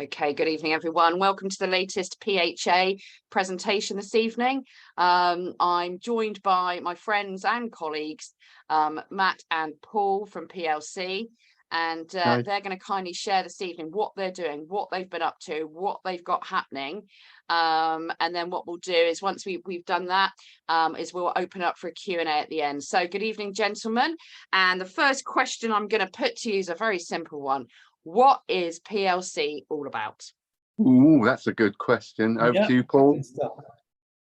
Okay, good evening, everyone. Welcome to the latest PHA presentation this evening. I'm joined by my friends and colleagues, Matt and Paul from PLC, and they're going to kindly share this evening what they're doing, what they've been up to, what they've got happening. And then what we'll do is once we've done that, is we'll open up for a Q&A at the end. So good evening, gentlemen. And the first question I'm going to put to you is a very simple one. What is PLC all about? Ooh, that's a good question. Over to you, Paul.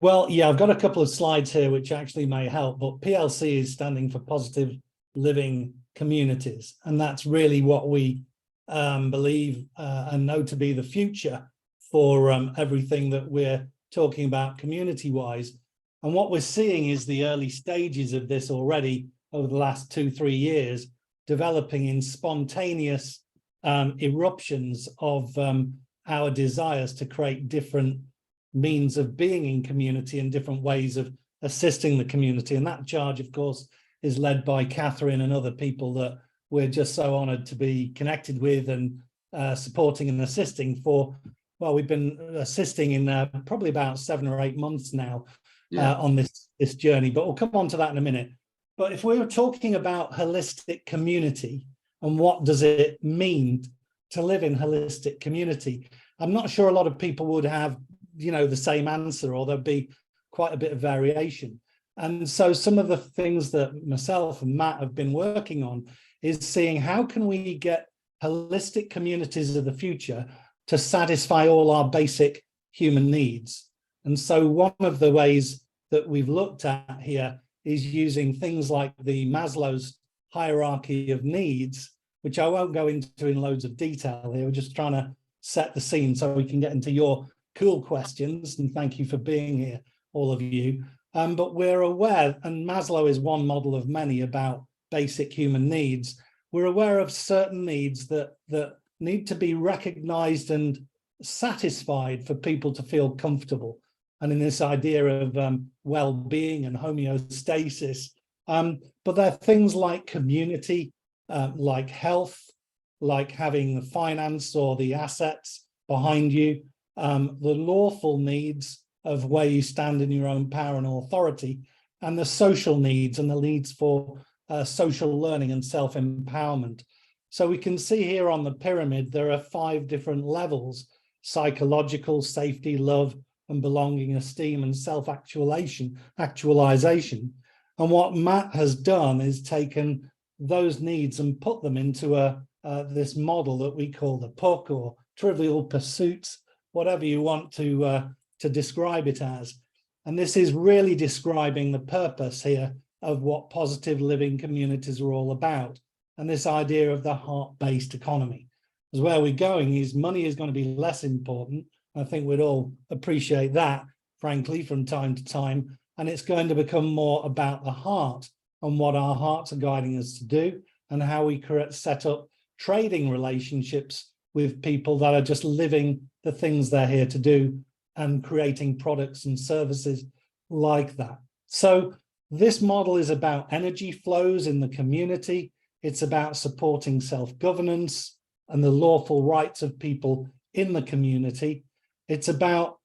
Well, yeah, I've got a couple of slides here which actually may help, but PLC is standing for Positive Living Communities, and that's really what we believe and know to be the future for everything that we're talking about community-wise. And what we're seeing is the early stages of this already over the last 2-3 years, developing in spontaneous eruptions of our desires to create different means of being in community and different ways of assisting the community. And that charge, of course, is led by Katherine and other people that we're just so honoured to be connected with and supporting and assisting for. Well, we've been assisting in probably about 7 or 8 months now on this journey, but we'll come on to that in a minute. But if we were talking about holistic community, and what does it mean to live in holistic community? I'm not sure a lot of people would have, the same answer, or there'd be quite a bit of variation. And so some of the things that myself and Matt have been working on is seeing how can we get holistic communities of the future to satisfy all our basic human needs. And so one of the ways that we've looked at here is using things like the Maslow's hierarchy of needs, which I won't go into in loads of detail here. We're just trying to set the scene so we can get into your cool questions. And thank you for being here, all of you. But we're aware, and Maslow is one model of many about basic human needs. We're aware of certain needs that need to be recognized and satisfied for people to feel comfortable. And in this idea of well-being and homeostasis, but there are things like community, like health, like having the finance or the assets behind you, the lawful needs of where you stand in your own power and authority, and the social needs and the needs for social learning and self-empowerment. So we can see here on the pyramid, there are 5 different levels: psychological, safety, love, and belonging, esteem, and self-actualization. And what Matt has done is taken those needs and put them into this model that we call the PUC, or trivial pursuits, whatever you want to describe it as. And this is really describing the purpose here of what positive living communities are all about. And this idea of the heart-based economy. Because where we're going is money is going to be less important. I think we'd all appreciate that, frankly, from time to time. And it's going to become more about the heart and what our hearts are guiding us to do, and how we set up trading relationships with people that are just living the things they're here to do and creating products and services like that. So this model is about energy flows in the community. It's about supporting self-governance and the lawful rights of people in the community. It's about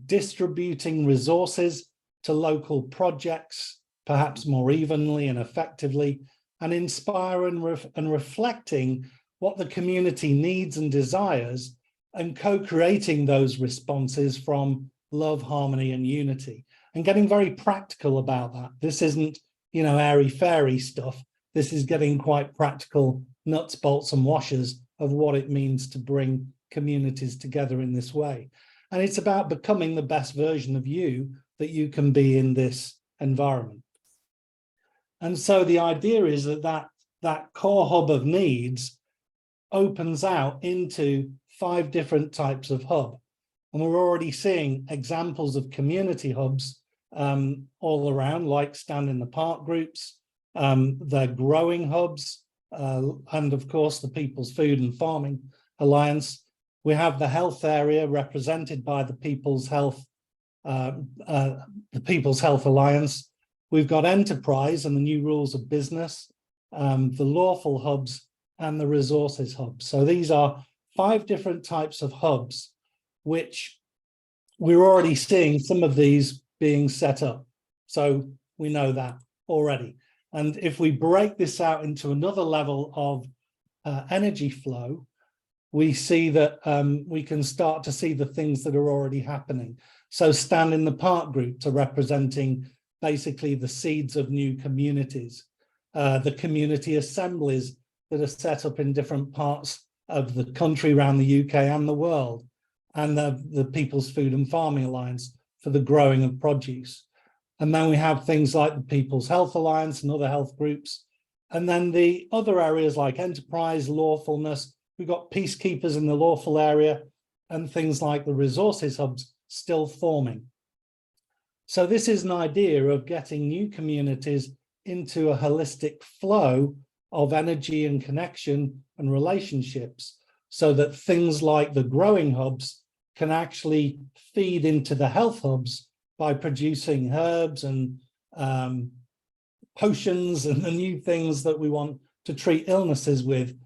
distributing resources to local projects, perhaps more evenly and effectively, and inspire and reflecting what the community needs and desires, and co-creating those responses from love, harmony, and unity, and getting very practical about that. This isn't, airy-fairy stuff. This is getting quite practical nuts, bolts, and washers of what it means to bring communities together in this way. And it's about becoming the best version of you that you can be in this environment. And so the idea is that core hub of needs opens out into 5 different types of hub. And we're already seeing examples of community hubs all around, like Stand in the Park groups. They're growing hubs, and of course the People's Food and Farming Alliance. We have the health area represented by the People's Health Alliance. We've got enterprise and the new rules of business, the lawful hubs, and the resources hubs. So these are 5 different types of hubs, which we're already seeing some of these being set up. So we know that already. And if we break this out into another level of energy flow, we see that we can start to see the things that are already happening. So Stand in the Park groups are representing basically the seeds of new communities, the community assemblies that are set up in different parts of the country, around the UK and the world, and the People's Food and Farming Alliance for the growing of produce. And then we have things like the People's Health Alliance and other health groups. And then the other areas like enterprise, lawfulness, we've got peacekeepers in the lawful area, and things like the resources hubs still forming. So this is an idea of getting new communities into a holistic flow of energy and connection and relationships, so that things like the growing hubs can actually feed into the health hubs by producing herbs and potions and the new things that we want to treat illnesses with,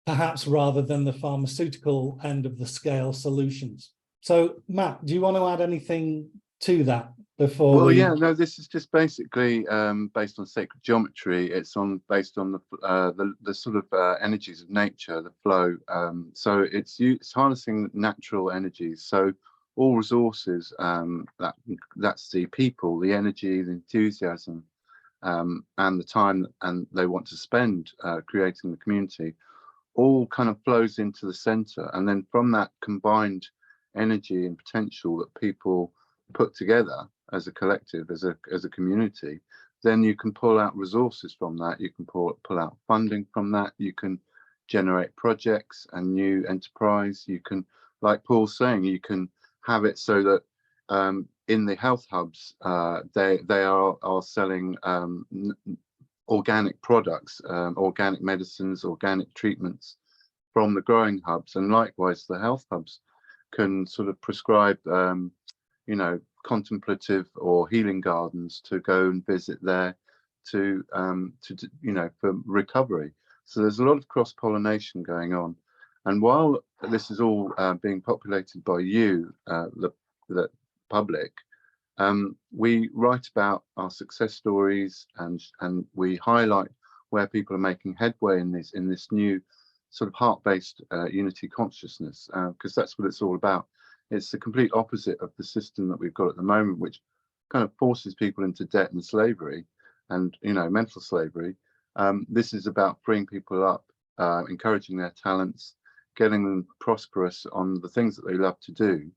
perhaps rather than the pharmaceutical end of the scale solutions. So Matt, do you want to add anything to that before? Well, yeah, no, this is just basically based on sacred geometry. It's based on the sort of energies of nature, the flow. So it's harnessing natural energies. So all resources, that's the people, the energy, the enthusiasm, and the time and they want to spend creating the community, all kind of flows into the center. And then from that combined energy and potential that people put together as a collective, as a community, then you can pull out resources from that, you can pull out funding from that, you can generate projects and new enterprise. You can, like Paul's saying, you can have it so that in the health hubs, they are selling organic products, organic medicines, organic treatments from the growing hubs. And likewise, the health hubs can sort of prescribe, you know, contemplative or healing gardens to go and visit there to you know, for recovery. So there's a lot of cross-pollination going on. And while this is all being populated by you, the public, we write about our success stories and we highlight where people are making headway in this new sort of heart-based unity consciousness, because that's what it's all about. It's the complete opposite of the system that we've got at the moment, which kind of forces people into debt and slavery and, you know, mental slavery. This is about freeing people up, encouraging their talents, getting them prosperous on the things that they love to do.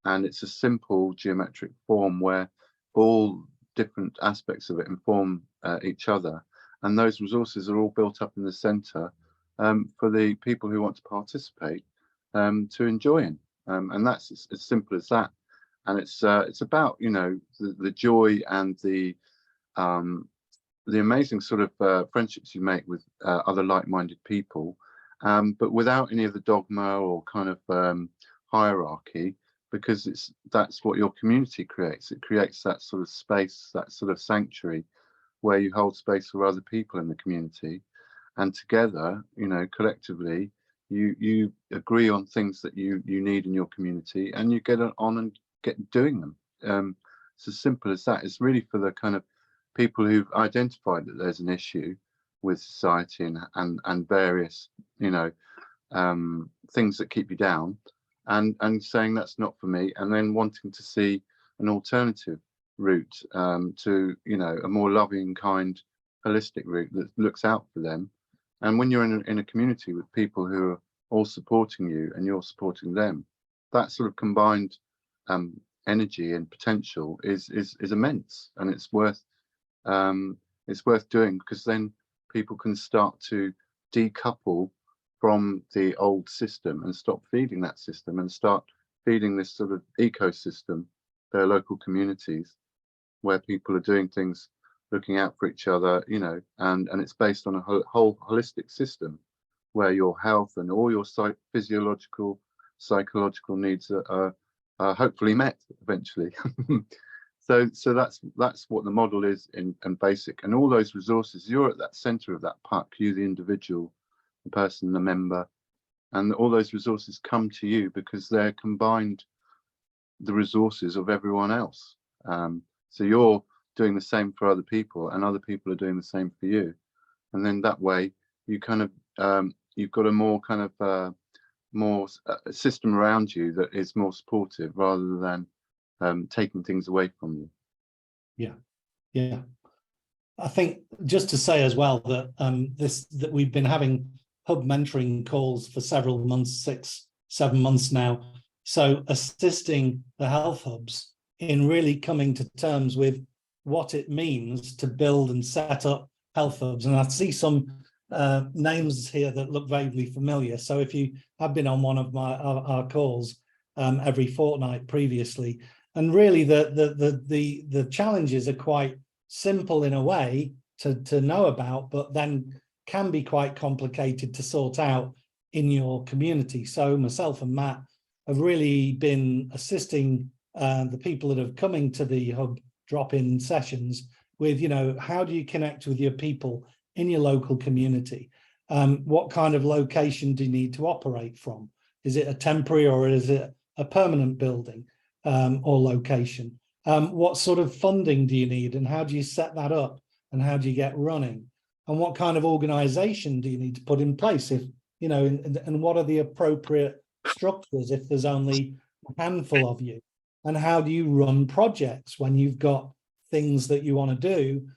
And it's a simple geometric form where all different aspects of it inform each other. And those resources are all built up in the center for the people who want to participate to enjoy in. And that's as simple as that. And it's about, you know, the joy and the amazing sort of friendships you make with other like-minded people, but without any of the dogma or kind of hierarchy, because that's what your community creates. It creates that sort of space, that sort of sanctuary where you hold space for other people in the community, and together, you know, collectively, you agree on things that you need in your community, and you get on and get doing them. It's as simple as that. It's really for the kind of people who've identified that there's an issue with society and various, you know, things that keep you down, and saying that's not for me, and then wanting to see an alternative route to, you know, a more loving, kind, holistic route that looks out for them. And when you're in a community with people who are all supporting you and you're supporting them, that sort of combined energy and potential is immense, and it's worth doing, because then people can start to decouple from the old system and stop feeding that system and start feeding this sort of ecosystem, their local communities, where people are doing things, looking out for each other, you know, and it's based on a whole holistic system where your health and all your physiological, psychological needs are hopefully met eventually. So that's what the model is in basic, and all those resources, you're at that center of that puck, you the individual, the person, the member, and all those resources come to you because they're combined the resources of everyone else. So you're doing the same for other people, and other people are doing the same for you, and then that way you kind of you've got a more kind of more system around you that is more supportive rather than taking things away from you. Yeah. I think just to say as well that that we've been having hub mentoring calls for several months, 6-7 months now. So assisting the health hubs in really coming to terms with what it means to build and set up health hubs. And I see some names here that look vaguely familiar. So if you have been on one of our calls every fortnight previously, and really the challenges are quite simple in a way to know about, but then can be quite complicated to sort out in your community. So myself and Matt have really been assisting the people that are coming to the hub drop-in sessions with, you know, how do you connect with your people in your local community? What kind of location do you need to operate from? Is it a temporary or is it a permanent building or location? What sort of funding do you need, and how do you set that up, and how do you get running? And what kind of organization do you need to put in place, if you know, and what are the appropriate structures if there's only a handful of you? And how do you run projects when you've got things that you want to do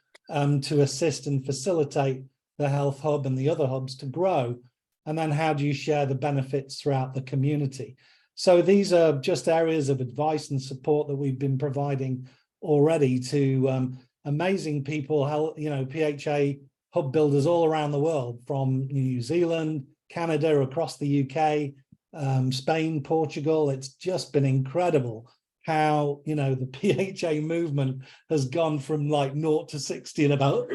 to assist and facilitate the health hub and the other hubs to grow? And then how do you share the benefits throughout the community? So these are just areas of advice and support that we've been providing already to amazing people, you know, PHA hub builders all around the world, from New Zealand, Canada, across the UK, Spain, Portugal. It's just been incredible how, you know, the PHA movement has gone from like 0 to 60 in about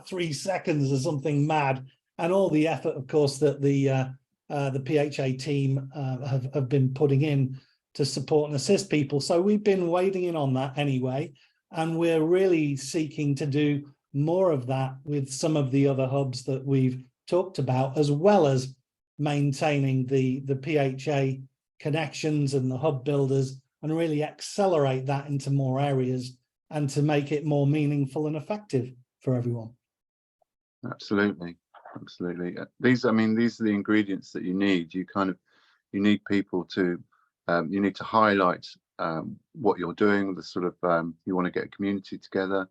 3 seconds or something mad. And all the effort, of course, that the PHA team have been putting in to support and assist people. So we've been wading in on that anyway, and we're really seeking to do more of that with some of the other hubs that we've talked about, as well as maintaining the PHA connections and the hub builders, and really accelerate that into more areas and to make it more meaningful and effective for everyone. Absolutely. These are the ingredients that you need. You need people to you need to highlight what you're doing, the sort of you want to get a community together,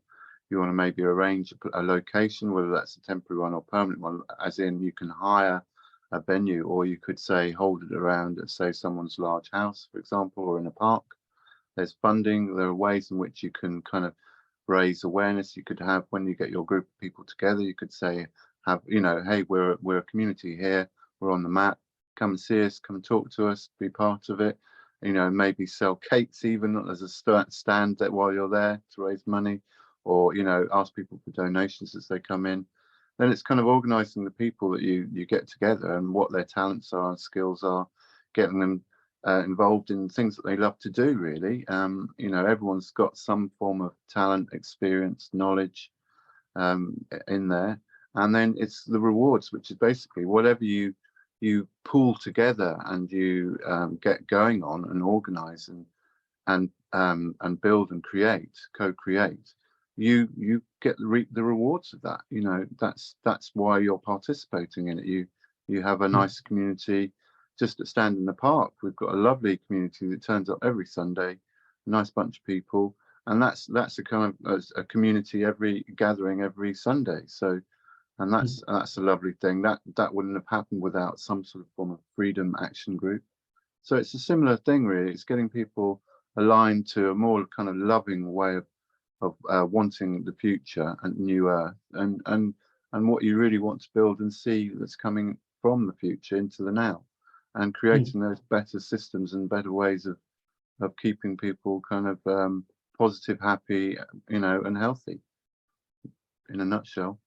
you want to maybe arrange a location, whether that's a temporary one or permanent one, as in you can hire a venue, or you could say hold it around at, say, someone's large house, for example, or in a park. There's funding, there are ways in which you can kind of raise awareness. You could have, when you get your group of people together, you could say, you know, hey, we're a community here, we're on the map, come and see us, come and talk to us, be part of it, you know, maybe sell cakes even as a stand that while you're there to raise money, or, you know, ask people for donations as they come in. Then it's kind of organizing the people that you get together and what their talents are and skills are, getting them involved in things that they love to do, really. You know, everyone's got some form of talent, experience, knowledge in there. And then it's the rewards, which is basically whatever you pull together and you get going on and organize and build and co-create. You get the rewards of that. You know, that's why you're participating in it. You have a nice community. Just at Stand in the Park, we've got a lovely community that turns up every Sunday, a nice bunch of people, and that's a kind of a community gathering every Sunday. So, and that's a lovely thing. That wouldn't have happened without some sort of form of freedom action group. So it's a similar thing, really. It's getting people aligned to a more kind of loving way of wanting the future and new earth, and what you really want to build and see that's coming from the future into the now, and creating those better systems and better ways of keeping people kind of positive, happy, you know, and healthy, in a nutshell.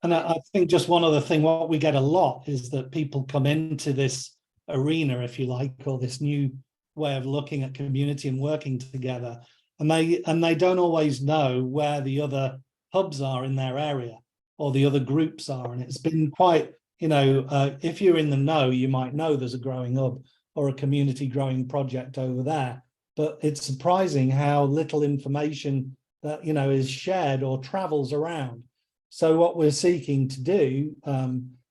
And I think just one other thing, what we get a lot is that people come into this arena, if you like, or this new way of looking at community and working together, and they don't always know where the other hubs are in their area or the other groups are. And it's been quite you know, if you're in the know, you might know there's a growing hub or a community growing project over there. But it's surprising how little information that, you know, is shared or travels around. So what we're seeking to do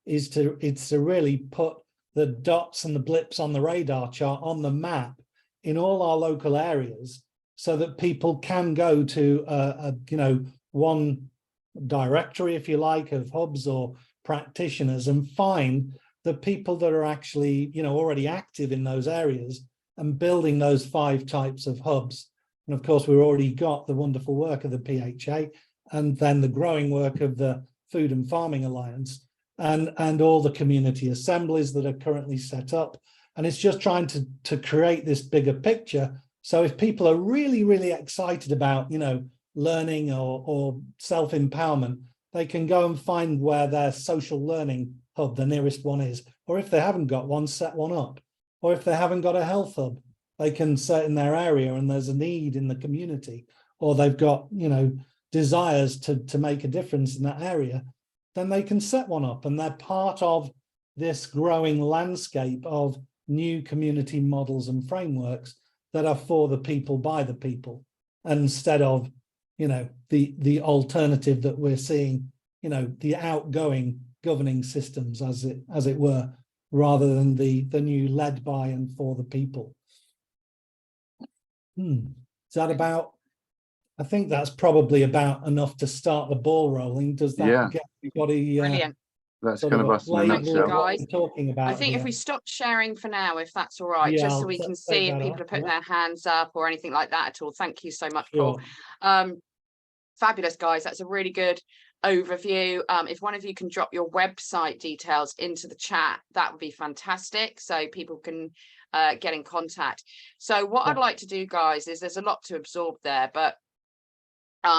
is to really put the dots and the blips on the radar chart on the map in all our local areas, so that people can go to you know, one directory, if you like, of hubs or practitioners and find the people that are actually, you know, already active in those areas and building those 5 types of hubs. And of course, we've already got the wonderful work of the PHA, and then the growing work of the Food and Farming Alliance, and all the community assemblies that are currently set up. And it's just trying to create this bigger picture. So if people are really, really excited about, you know, learning or self-empowerment, they can go and find where their social learning hub, the nearest one, is. Or if they haven't got one, set one up. Or if they haven't got a health hub, they can set in their area and there's a need in the community, or they've got, you know, desires to make a difference in that area, then they can set one up, and they're part of this growing landscape of new community models and frameworks that are for the people, by the people, instead of, you know, the alternative that we're seeing, you know, the outgoing governing systems, as it were, rather than the new led by and for the people. Is that about? I think that's probably about enough to start the ball rolling. Does that get everybody? Brilliant. That's kind of us in a nutshell. Guys, talking about. I think here. if we stop sharing for now, if that's all right, just so we can see if people are putting their hands up or anything like that at all. Thank you so much, Paul. Fabulous, guys. That's a really good overview. If one of you can drop your website details into the chat, that would be fantastic, so people can get in contact. So what I'd like to do, guys, is there's a lot to absorb there, but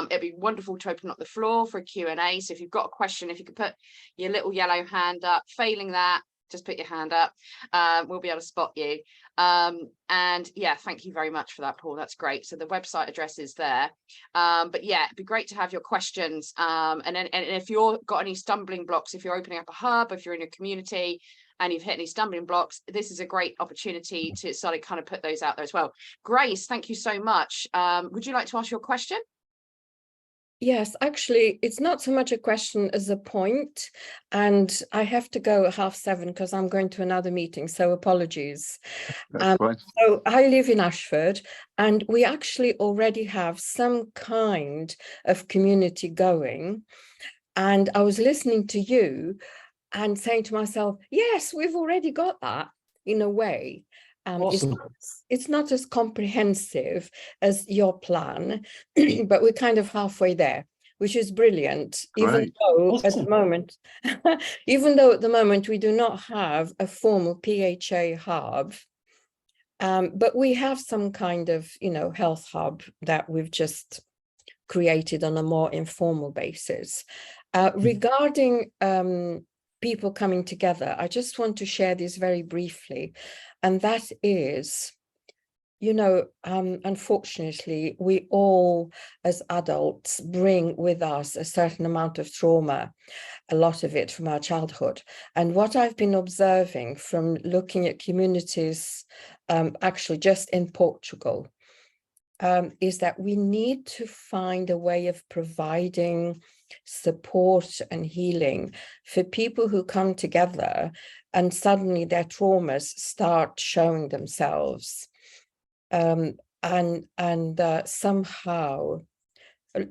it'd be wonderful to open up the floor for a Q&A. So if you've got a question, if you could put your little yellow hand up. Failing that, just put your hand up. We'll be able to spot you. And yeah, thank you very much for that, Paul. That's great. So the website address is there. But yeah, it'd be great to have your questions. And if you've got any stumbling blocks, if you're opening up a hub, if you're in a community and you've hit any stumbling blocks, this is a great opportunity to sort of kind of put those out there as well. Grace, thank you so much. Would you like to ask your question? Yes, actually, it's not so much a question as a point, and I have to go at 7:30 because I'm going to another meeting, so apologies. So I live in Ashford, and we actually already have some kind of community going. And I was listening to you and saying to myself, yes, we've already got that in a way. Awesome. It's not as comprehensive as your plan, but we're kind of halfway there, which is brilliant. Even though at the moment, we do not have a formal PHA hub, but we have some kind of, you know, health hub that we've just created on a more informal basis. Regarding people coming together, I just want to share this very briefly. And that is, you know, unfortunately, we all as adults bring with us a certain amount of trauma, a lot of it from our childhood. And what I've been observing from looking at communities, actually just in Portugal, is that we need to find a way of providing support and healing for people who come together and suddenly their traumas start showing themselves. Somehow,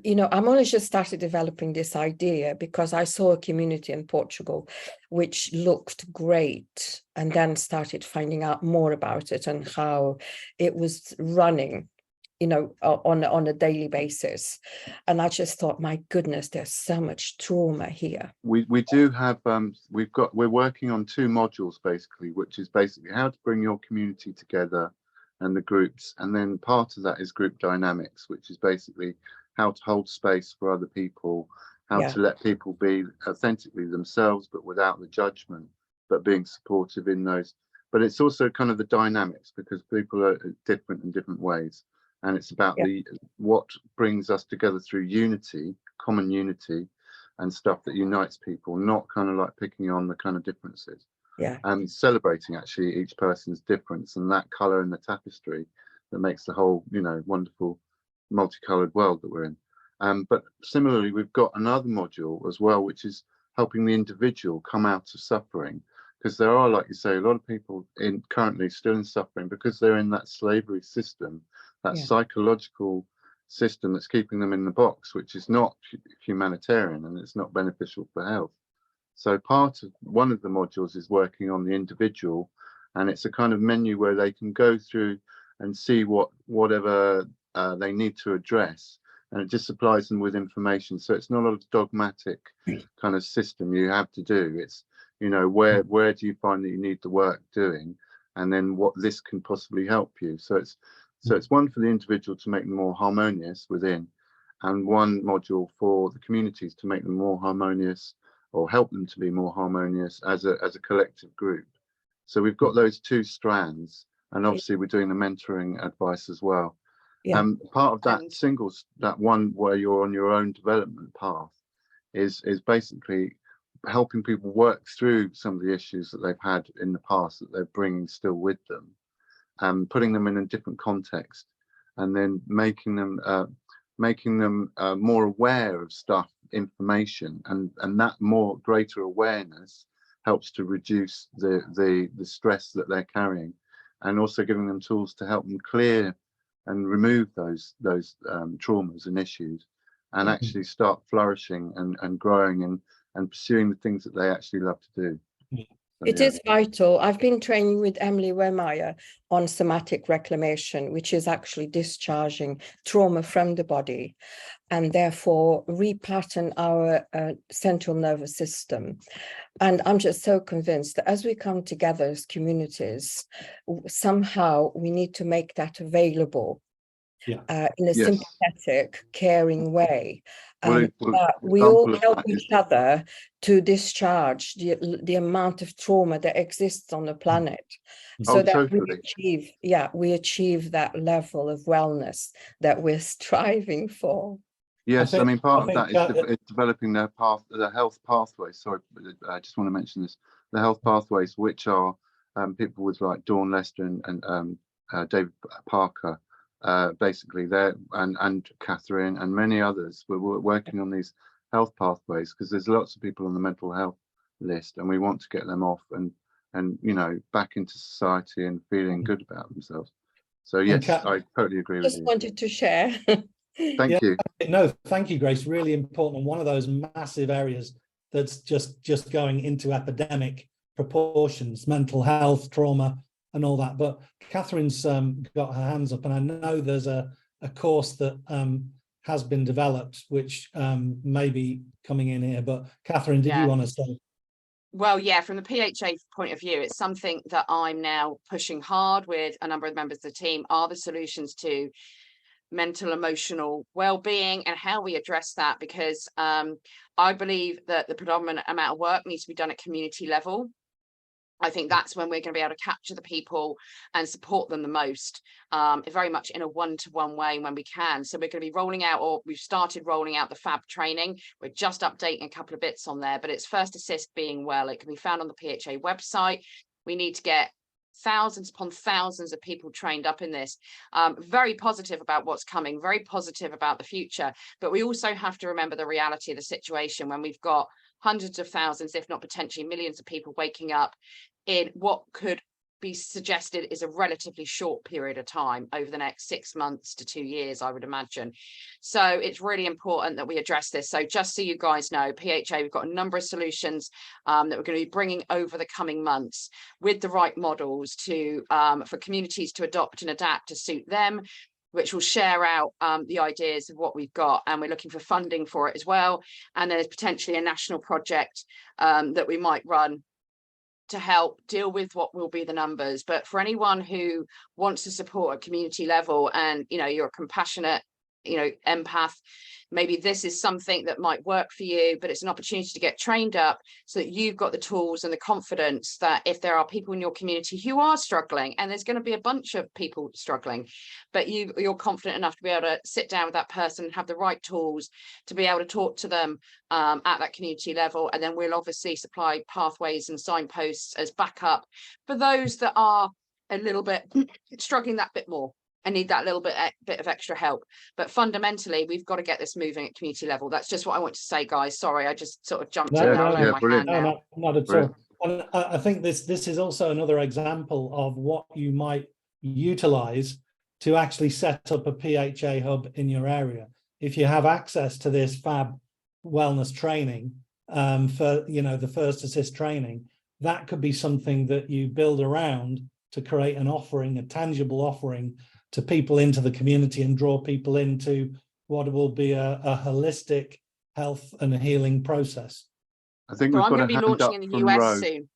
you know, I'm only just started developing this idea because I saw a community in Portugal which looked great, and then started finding out more about it and how it was running, you know, on a daily basis. And I just thought, my goodness, there's so much trauma here. We do have, we're working on 2 modules basically, which is basically how to bring your community together and the groups. And then part of that is group dynamics, which is basically how to hold space for other people, how to let people be authentically themselves, but without the judgment, but being supportive in those. But it's also kind of the dynamics, because people are different in different ways. And it's about what brings us together through unity, common unity, and stuff that unites people, not kind of like picking on the kind of differences. Yeah. And celebrating actually each person's difference and that colour in the tapestry that makes the whole, you know, wonderful multicolored world that we're in. But similarly, we've got another module as well, which is helping the individual come out of suffering, because there are, like you say, a lot of people currently still in suffering because they're in that slavery system, that psychological system that's keeping them in the box, which is not humanitarian and it's not beneficial for health. So one of the modules is working on the individual, and it's a kind of menu where they can go through and see whatever they need to address, and it just supplies them with information. So it's not a dogmatic kind of system you have to do. It's, you know, where do you find that you need the work doing, and then what this can possibly help you. So it's one for the individual to make them more harmonious within, and one module for the communities to make them more harmonious, or help them to be more harmonious as a collective group. So we've got those two strands, and obviously we're doing the mentoring advice as well. Part of that one where you're on your own development path is basically helping people work through some of the issues that they've had in the past that they're bringing still with them, and putting them in a different context, and then making them more aware of stuff, information, and that more greater awareness helps to reduce the stress that they're carrying, and also giving them tools to help them clear and remove those traumas and issues, and actually start flourishing and growing and pursuing the things that they actually love to do. So, it is vital. I've been training with Emily Wehrmeyer on somatic reclamation, which is actually discharging trauma from the body and therefore repattern our central nervous system. And I'm just so convinced that as we come together as communities, somehow we need to make that available in a sympathetic, caring way. We all help each other to discharge the amount of trauma that exists on the planet, so that we achieve that level of wellness that we're striving for. Yes, I mean, part of that is developing the health pathways. Sorry, I just want to mention this. The health pathways, which are people with like Dawn Lester and David Parker, basically there, and Katherine and many others. We're working on these health pathways because there's lots of people on the mental health list, and we want to get them off and you know, back into society and feeling good about themselves. So yes, I totally agree with you. Just wanted to share. Thank you. No, thank you, Grace. Really important. One of those massive areas that's just going into epidemic proportions, mental health, trauma, and all that. But Catherine's got her hands up, and I know there's a course that has been developed, which may be coming in here. But Katherine, did you want to say? Well, yeah, from the PHA point of view, it's something that I'm now pushing hard with a number of members of the team, are the solutions to mental, emotional well-being and how we address that, because I believe that the predominant amount of work needs to be done at community level. I think that's when we're going to be able to capture the people and support them the most, very much in a one-to-one way when we can. So we're going to be rolling out, or we've started rolling out, the FAB training. We're just updating a couple of bits on there, but it's First Assist Being Well. It can be found on the PHA website. We need to get thousands upon thousands of people trained up in this. Very positive about what's coming, very positive about the future, but we also have to remember the reality of the situation when we've got hundreds of thousands, if not potentially millions of people waking up in what could be suggested is a relatively short period of time over the next 6 months to 2 years, I would imagine. So it's really important that we address this. So just so you guys know, PHA, we've got a number of solutions that we're going to be bringing over the coming months with the right models to for communities to adopt and adapt to suit them, which will share out the ideas of what we've got, and we're looking for funding for it as well. And there's potentially a national project that we might run to help deal with what will be the numbers. But for anyone who wants to support at community level, and you know, you're a compassionate empath, maybe this is something that might work for you, but it's an opportunity to get trained up so that you've got the tools and the confidence that if there are people in your community who are struggling, and there's going to be a bunch of people struggling, but you're confident enough to be able to sit down with that person and have the right tools to be able to talk to them at that community level. And then we'll obviously supply pathways and signposts as backup for those that are a little bit struggling that bit more and need that little bit of extra help. But fundamentally, we've got to get this moving at community level. That's just what I want to say, guys. Sorry, I just sort of jumped in. I'll lower my hand now. No, not at all. And I think this is also another example of what you might utilize to actually set up a PHA hub in your area. If you have access to this fab wellness training for the first assist training, that could be something that you build around to create an offering, a tangible offering to people into the community and draw people into what will be a holistic health and healing process. I think so we've I'm got going to be launching in the US soon.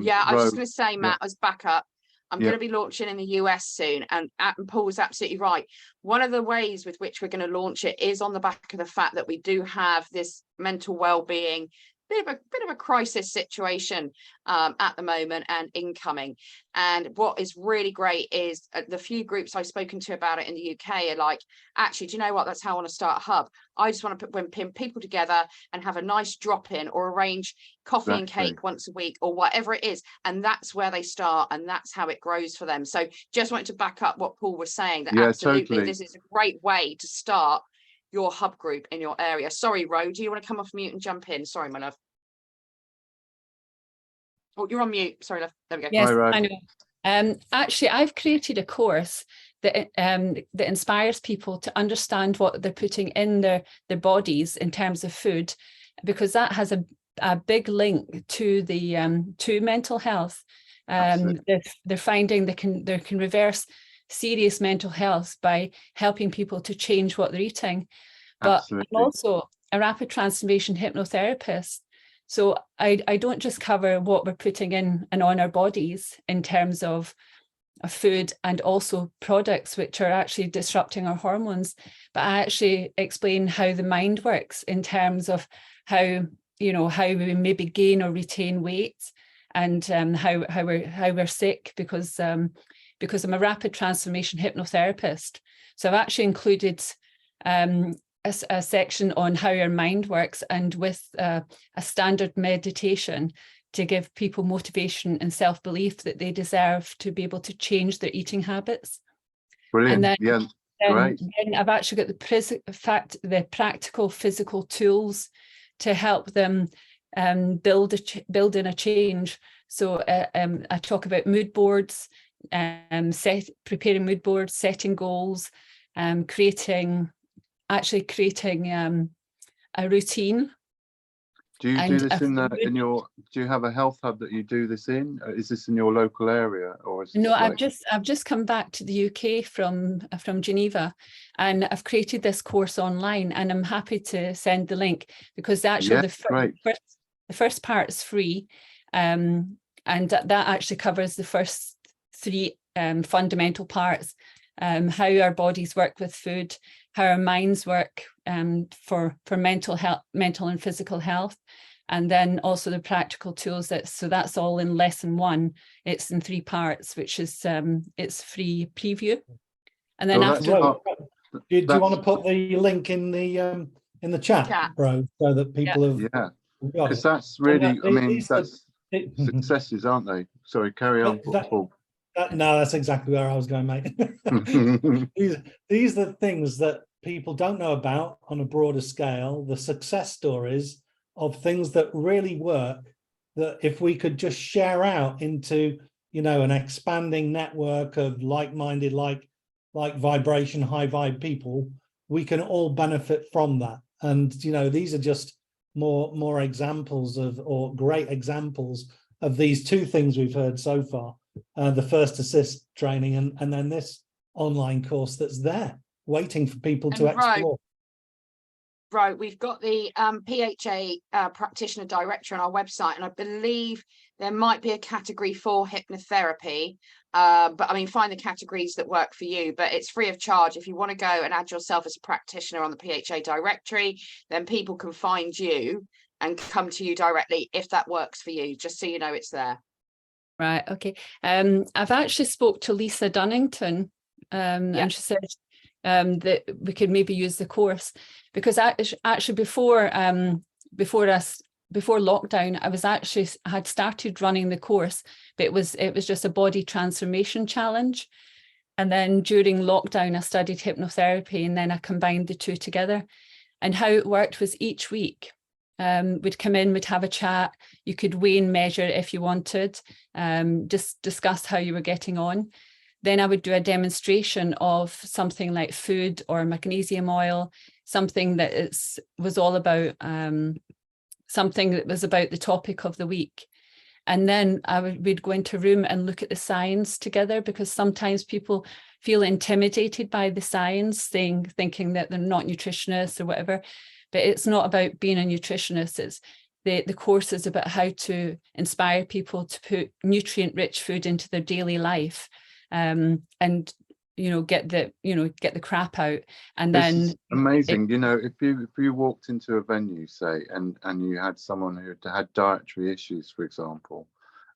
Yeah, I was just going to say, Matt, as backup, I'm going to be launching in the US soon, and Paul's absolutely right. One of the ways with which we're going to launch it is on the back of the fact that we do have this mental well-being bit of a crisis situation at the moment and incoming. And what is really great is the few groups I've spoken to about it in the UK are like, actually, do you know what? That's how I want to start a hub. I just want to pin people together and have a nice drop in or arrange coffee and cake once a week or whatever it is. And that's where they start, and that's how it grows for them. So just wanted to back up what Paul was saying, that absolutely this is a great way to start your hub group in your area. Sorry, Ro, do you want to come off mute and jump in? Sorry, my love. Oh, you're on mute. Sorry, love. There we go. Yes, I know. Actually, I've created a course that inspires people to understand what they're putting in their bodies in terms of food, because that has a big link to the to mental health. They're finding they can reverse serious mental health by helping people to change what they're eating. But I'm also a rapid transformation hypnotherapist. So I don't just cover what we're putting in and on our bodies in terms of food and also products which are actually disrupting our hormones, but I actually explain how the mind works in terms of how we maybe gain or retain weight, and how we're sick because I'm a rapid transformation hypnotherapist. So I've actually included a section on how your mind works, and with a standard meditation to give people motivation and self-belief that they deserve to be able to change their eating habits. Brilliant. And then, great. Then I've actually got the practical physical tools to help them build in a change. So I talk about mood boards, preparing mood boards, setting goals, creating a routine. Do you do this do you have a health hub that you do this in? Is this in your local area, or is No, I've just come back to the UK from Geneva, and I've created this course online, and I'm happy to send the link, because actually the first part is free, and that actually covers the first three fundamental parts: how our bodies work with food, how our minds work for mental and physical health, and then also the practical tools. That's all in lesson 1. It's in 3 parts, which is it's free preview. And then after, do you want to put the link in the chat, bro, so that people have because that's really, I mean, that's successes, aren't they? Sorry, carry on, Paul. No, that's exactly where I was going, mate. These are the things that people don't know about on a broader scale, the success stories of things that really work, that if we could just share out into, an expanding network of like-minded, like vibration, high vibe people, we can all benefit from that. And, these are just more examples or great examples of these 2 things we've heard so far. The first assist training and then this online course that's there waiting for people to explore. Right, we've got the PHA practitioner directory on our website, and I believe there might be a category for hypnotherapy, but I mean, find the categories that work for you, but it's free of charge. If you want to go and add yourself as a practitioner on the PHA directory, then people can find you and come to you directly if that works for you, just so you know it's there. Right, okay. I've actually spoke to Lisa Dunnington, and she said that we could maybe use the course, because actually before lockdown, I had started running the course, but it was just a body transformation challenge. And then during lockdown, I studied hypnotherapy, and then I combined the two together. And how it worked was each week, we'd come in, we'd have a chat. You could weigh and measure if you wanted, just discuss how you were getting on. Then I would do a demonstration of something like food or magnesium oil, something that was all about, something that was about the topic of the week. And then we'd go into a room and look at the science together, because sometimes people feel intimidated by the science, thinking that they're not nutritionists or whatever. But it's not about being a nutritionist. It's the course is about how to inspire people to put nutrient-rich food into their daily life. And get the crap out. And this then is amazing. If you walked into a venue, say, and you had someone who had dietary issues, for example,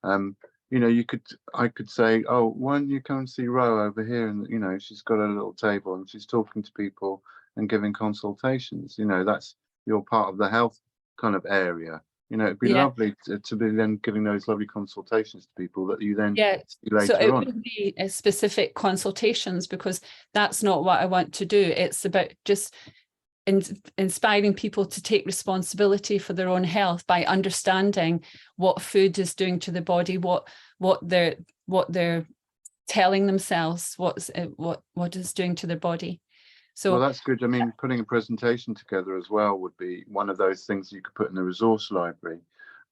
I could say, oh, why don't you come and see Ro over here? And she's got a little table and she's talking to people and giving consultations. That's your part of the health kind of area. It'd be lovely to be then giving those lovely consultations to people that you then see later so it on. wouldn't be a specific consultations, because that's not what I want to do. It's about just inspiring people to take responsibility for their own health by understanding what food is doing to the body, what they're telling themselves, what is doing to their body. So, well, that's good. I mean, putting a presentation together as well would be one of those things you could put in the resource library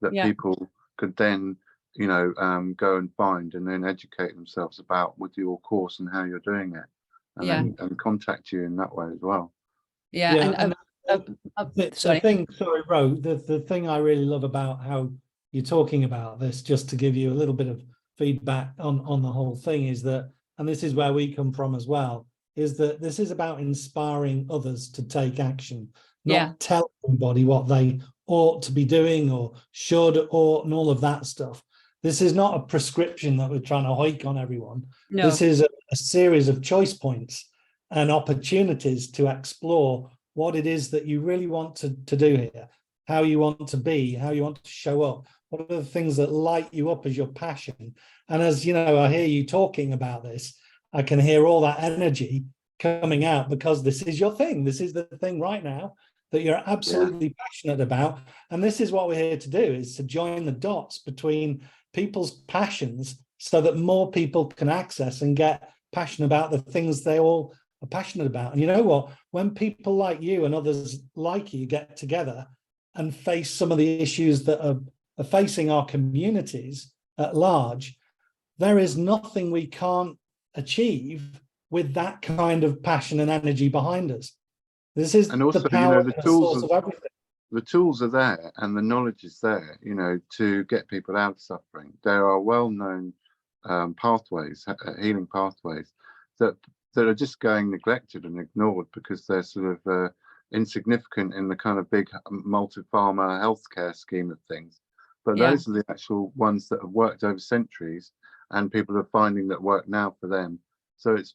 that people could then, go and find and then educate themselves about with your course and how you're doing it, and then contact you in that way as well. Sorry, Ro, the thing I really love about how you're talking about this, just to give you a little bit of feedback on the whole thing, is that, and this is where we come from as well, is that this is about inspiring others to take action, not tell anybody what they ought to be doing or should, or and all of that stuff. This is not a prescription that we're trying to hoik on everyone. No. This is a series of choice points and opportunities to explore what it is that you really want to do here, how you want to be, how you want to show up, what are the things that light you up as your passion. And as I hear you talking about this, I can hear all that energy coming out, because this is your thing. This is the thing right now that you're absolutely passionate about. And this is what we're here to do, is to join the dots between people's passions so that more people can access and get passionate about the things they all are passionate about. And you know what? When people like you and others like you get together and face some of the issues that are facing our communities at large, there is nothing we can't achieve with that kind of passion and energy behind us. This is and also, the power, the tools of everything. The tools are there and the knowledge is there, to get people out of suffering. There are well-known pathways, healing pathways that are just going neglected and ignored because they're sort of insignificant in the kind of big multi-pharma healthcare scheme of things. But those are the actual ones that have worked over centuries, and people are finding that work now for them. So it's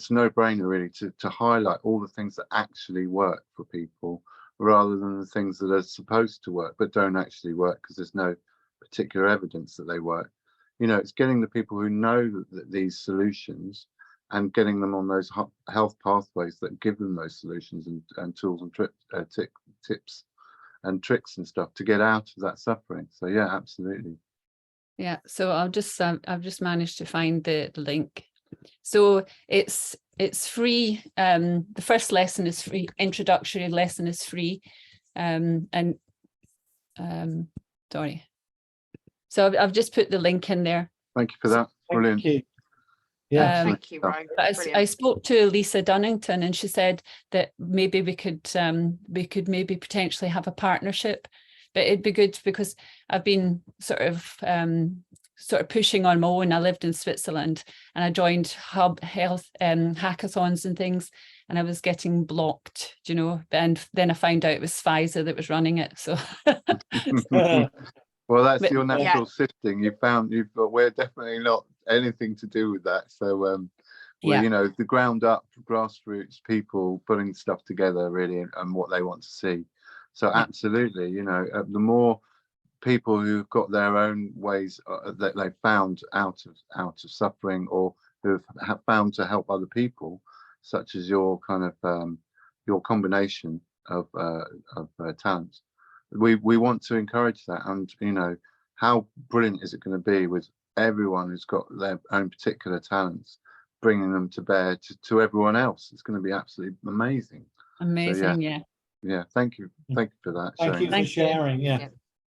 no-brainer really to highlight all the things that actually work for people, rather than the things that are supposed to work but don't actually work because there's no particular evidence that they work. It's getting the people who know that these solutions and getting them on those health pathways that give them those solutions and tools and tips and tricks and stuff to get out of that suffering. So yeah, absolutely. Yeah, so I've just managed to find the link. So it's free. The first lesson is free. Introductory lesson is free. Sorry. So I've just put the link in there. Thank you for that. Brilliant. Thank you. Yeah. Thank you, Ro. But I spoke to Lisa Dunnington, and she said that maybe we could maybe potentially have a partnership. But it'd be good because I've been sort of pushing on my own. I lived in Switzerland and I joined Hub Health hackathons and things, and I was getting blocked, you know, and then I found out it was Pfizer that was running it. So well, that's but, your natural sifting. We're definitely not anything to do with that. So we're, you know, the ground up grassroots people putting stuff together really and what they want to see. So absolutely, you know, the more people who've got their own ways that they've found out of suffering, or who have found to help other people, such as your kind of your combination of talents, we want to encourage that. And you know, how brilliant is it going to be with everyone who's got their own particular talents, bringing them to bear to everyone else? It's going to be absolutely amazing. Amazing. So, yeah, thank you for that. Thank you for sharing. Yeah.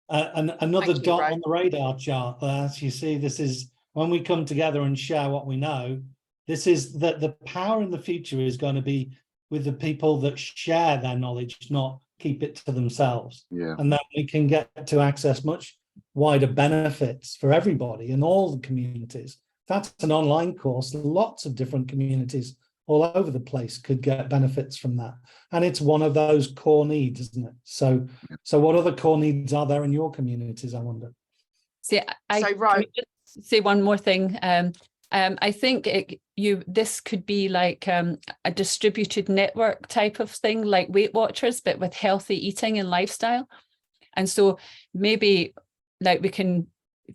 And another dot on the radar chart. As you see, this is when we come together and share what we know. This is that the power in the future is going to be with the people that share their knowledge, not keep it to themselves. Yeah. And then we can get to access much wider benefits for everybody in all the communities. That's an online course. Lots of different communities all over the place could get benefits from that. And it's one of those core needs, isn't it? So what other core needs are there in your communities, I wonder? See, can just say one more thing. I think this could be like a distributed network type of thing, like Weight Watchers, but with healthy eating and lifestyle. And so maybe like we can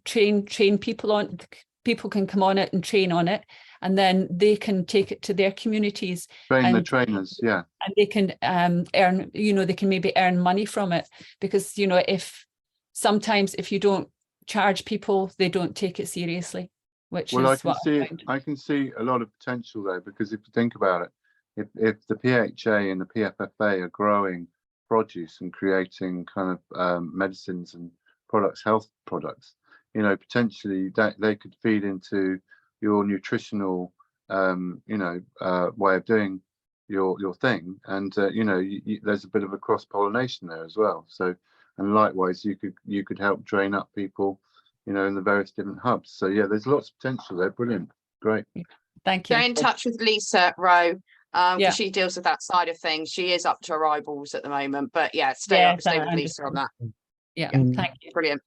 train people on, people can come on it and train on it, and then they can take it to their communities. Train the trainers, yeah. And they can earn, you know, they can maybe earn money from it, because, you know, sometimes if you don't charge people, they don't take it seriously, which is what I can see a lot of potential there, because if you think about it, if the PHA and the PFFA are growing produce and creating kind of medicines and products, health products, you know, potentially that they could feed into your nutritional, way of doing your thing, and you know, there's a bit of a cross pollination there as well. So, and likewise, you could help train up people, you know, in the various different hubs. So yeah, there's lots of potential there. Brilliant, great. Thank you. Stay in touch with Lisa, Ro, because she deals with that side of things. She is up to her eyeballs at the moment, but yeah, stay with Lisa on that. Yeah, thank you. Brilliant.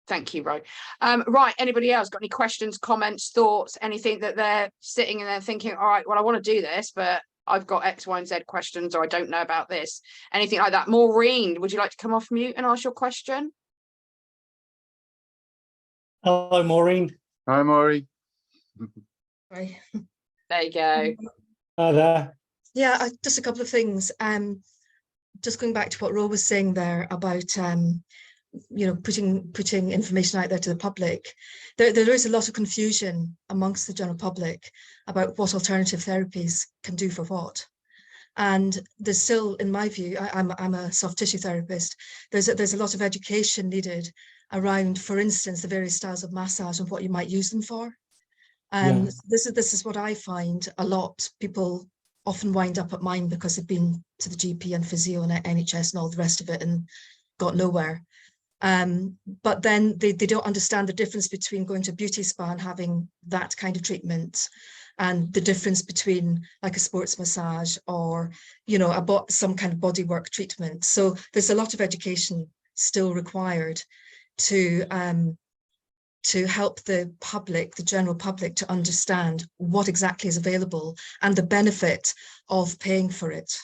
Thank you, Ro. Right, anybody else got any questions, comments, thoughts, anything that they're sitting and they're thinking, all right, well, I want to do this, but I've got X, Y, and Z questions, or I don't know about this. Anything like that. Maureen, would you like to come off mute and ask your question? Hello, Maureen. Hi, Maureen. Hi. There you go. Hi there. Yeah, just a couple of things. Just going back to what Ro was saying there about you know, putting information out there to the public. There is a lot of confusion amongst the general public about what alternative therapies can do for what. And there's still, in my view, I'm a soft tissue therapist, there's a lot of education needed around, for instance, the various styles of massage and what you might use them for. This is what I find a lot. People often wind up at mine because they've been to the GP and physio and NHS and all the rest of it and got nowhere. But then they don't understand the difference between going to a beauty spa and having that kind of treatment, and the difference between like a sports massage or, you know, some kind of bodywork treatment. So there's a lot of education still required to help the public, the general public, to understand what exactly is available and the benefit of paying for it.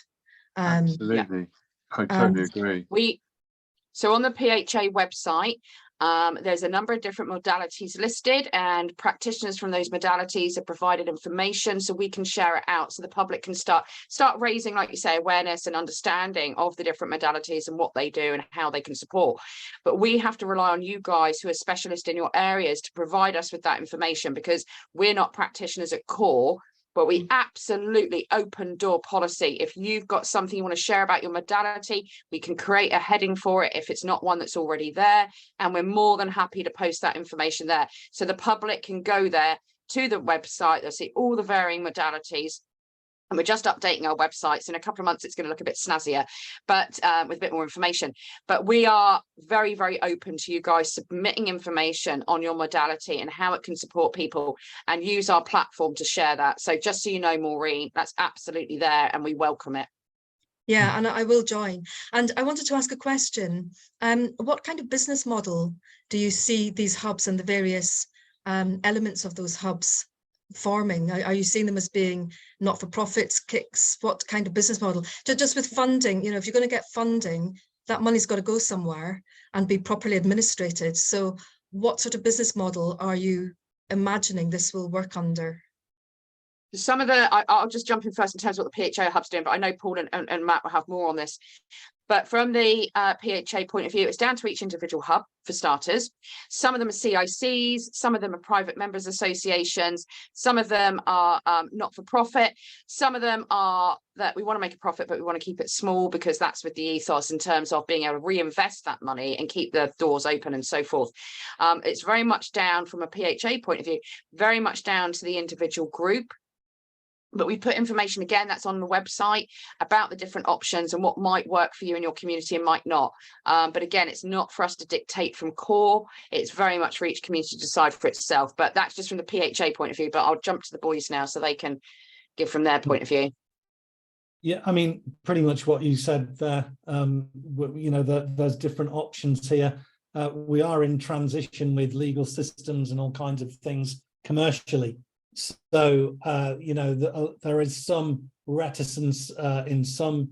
Absolutely, I totally agree. So on the PHA website, there's a number of different modalities listed, and practitioners from those modalities have provided information so we can share it out, so the public can start raising, like you say, awareness and understanding of the different modalities and what they do and how they can support. But we have to rely on you guys who are specialists in your areas to provide us with that information, because we're not practitioners at core. But we absolutely open door policy. If you've got something you want to share about your modality, we can create a heading for it if it's not one that's already there. And we're more than happy to post that information there, so the public can go there to the website. They'll see all the varying modalities. And we're just updating our websites. In a couple of months, it's going to look a bit snazzier, but with a bit more information. But we are very, very open to you guys submitting information on your modality and how it can support people, and use our platform to share that. So just so you know, Maureen, that's absolutely there and we welcome it. Yeah, and I will join. And I wanted to ask a question. What kind of business model do you see these hubs and the various elements of those hubs forming? Are you seeing them as being not-for-profits, kicks? What kind of business model? Just with funding, if you're going to get funding, that money's got to go somewhere and be properly administrated. So what sort of business model are you imagining this will work under? Some of the, I'll just jump in first in terms of what the PHA hub's doing, but I know Paul and Matt will have more on this. But from the PHA point of view, it's down to each individual hub for starters. Some of them are CICs, some of them are private members associations, some of them are not-for-profit, some of them are that we want to make a profit, but we want to keep it small because that's with the ethos in terms of being able to reinvest that money and keep the doors open and so forth. It's very much down from a PHA point of view, very much down to the individual group. But we put information again that's on the website about the different options and what might work for you in your community and might not. But again, it's not for us to dictate from core. It's very much for each community to decide for itself. But that's just from the PHA point of view. But I'll jump to the boys now so they can give from their point of view. Yeah, I mean, pretty much what you said there. There's different options here. We are in transition with legal systems and all kinds of things commercially. So, there is some reticence in some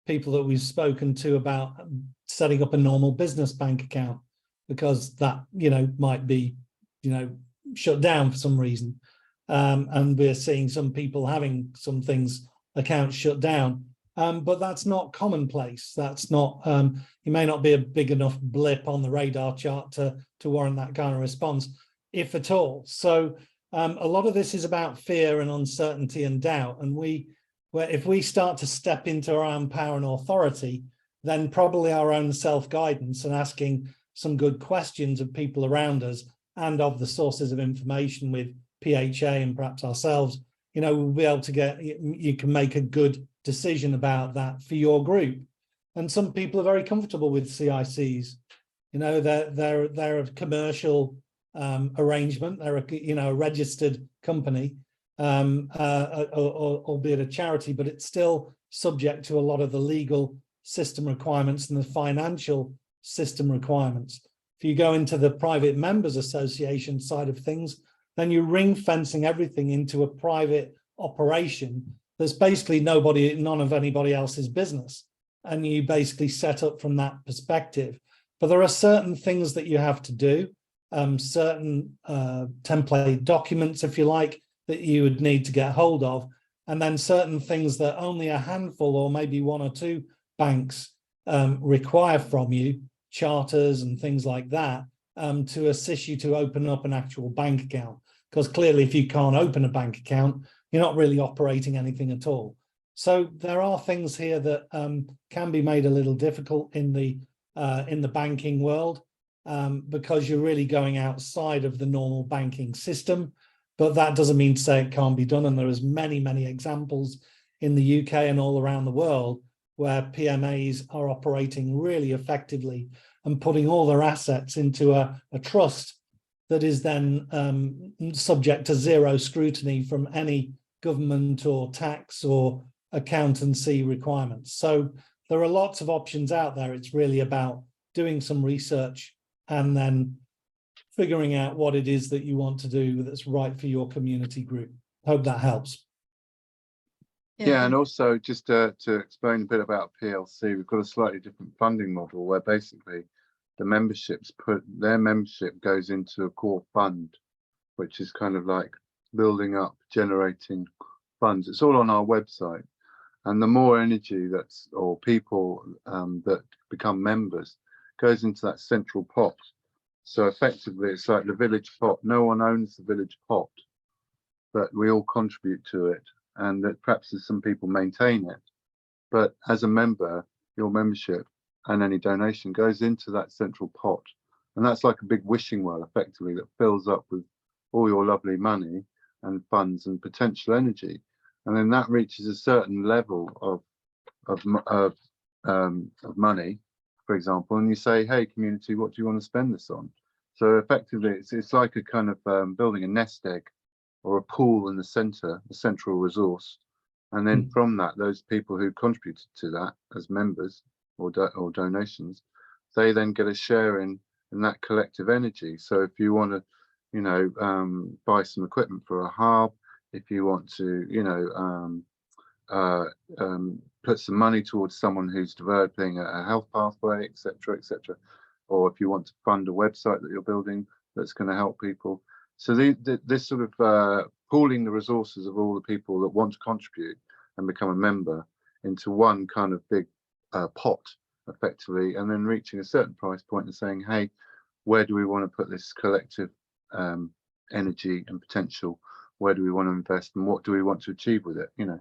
people that we've spoken to about setting up a normal business bank account because that, might be, shut down for some reason. And we're seeing some people having some accounts shut down. But that's not commonplace. That's not, it may not be a big enough blip on the radar chart to warrant that kind of response, if at all. So, a lot of this is about fear and uncertainty and doubt. And if we start to step into our own power and authority, then probably our own self-guidance and asking some good questions of people around us and of the sources of information with PHA and perhaps ourselves, we'll be able to you can make a good decision about that for your group. And some people are very comfortable with CICs. They're a commercial arrangement. They're a registered company, albeit a charity, but it's still subject to a lot of the legal system requirements and the financial system requirements. If you go into the private members association side of things, then you're ring fencing everything into a private operation that's basically none of anybody else's business, and you basically set up from that perspective. But there are certain things that you have to do. Certain template documents, if you like, that you would need to get hold of, and then certain things that only a handful or maybe one or two banks require from you, charters and things like that, to assist you to open up an actual bank account. Because clearly, if you can't open a bank account, you're not really operating anything at all. So there are things here that can be made a little difficult in the banking world. Because you're really going outside of the normal banking system, but that doesn't mean to say it can't be done. And there is many, many examples in the UK and all around the world where PMAs are operating really effectively and putting all their assets into a trust that is then subject to zero scrutiny from any government or tax or accountancy requirements. So there are lots of options out there. It's really about doing some research and then figuring out what it is that you want to do that's right for your community group. Hope that helps. Yeah, and also just to explain a bit about PLC, we've got a slightly different funding model where basically the their membership goes into a core fund, which is kind of like building up, generating funds. It's all on our website. And the more energy or people that become members goes into that central pot. So effectively, it's like the village pot. No one owns the village pot, but we all contribute to it. And that perhaps some people maintain it. But as a member, your membership and any donation goes into that central pot. And that's like a big wishing well, effectively, that fills up with all your lovely money. and funds and potential energy, and then that reaches a certain level of money, for example, and you say, hey community, what do you want to spend this on? So effectively it's like a kind of building a nest egg or a pool in the center, the central resource, and then from that, those people who contributed to that as members or donations, they then get a share in that collective energy. So if you want to, you know, buy some equipment for a hub, if you want to, you know, put some money towards someone who's developing a health pathway, etc., etc., or if you want to fund a website that you're building that's going to help people. So this sort of pooling the resources of all the people that want to contribute and become a member into one kind of big pot, effectively, and then reaching a certain price point and saying, hey, where do we want to put this collective energy and potential? Where do we want to invest, and what do we want to achieve with it? You know,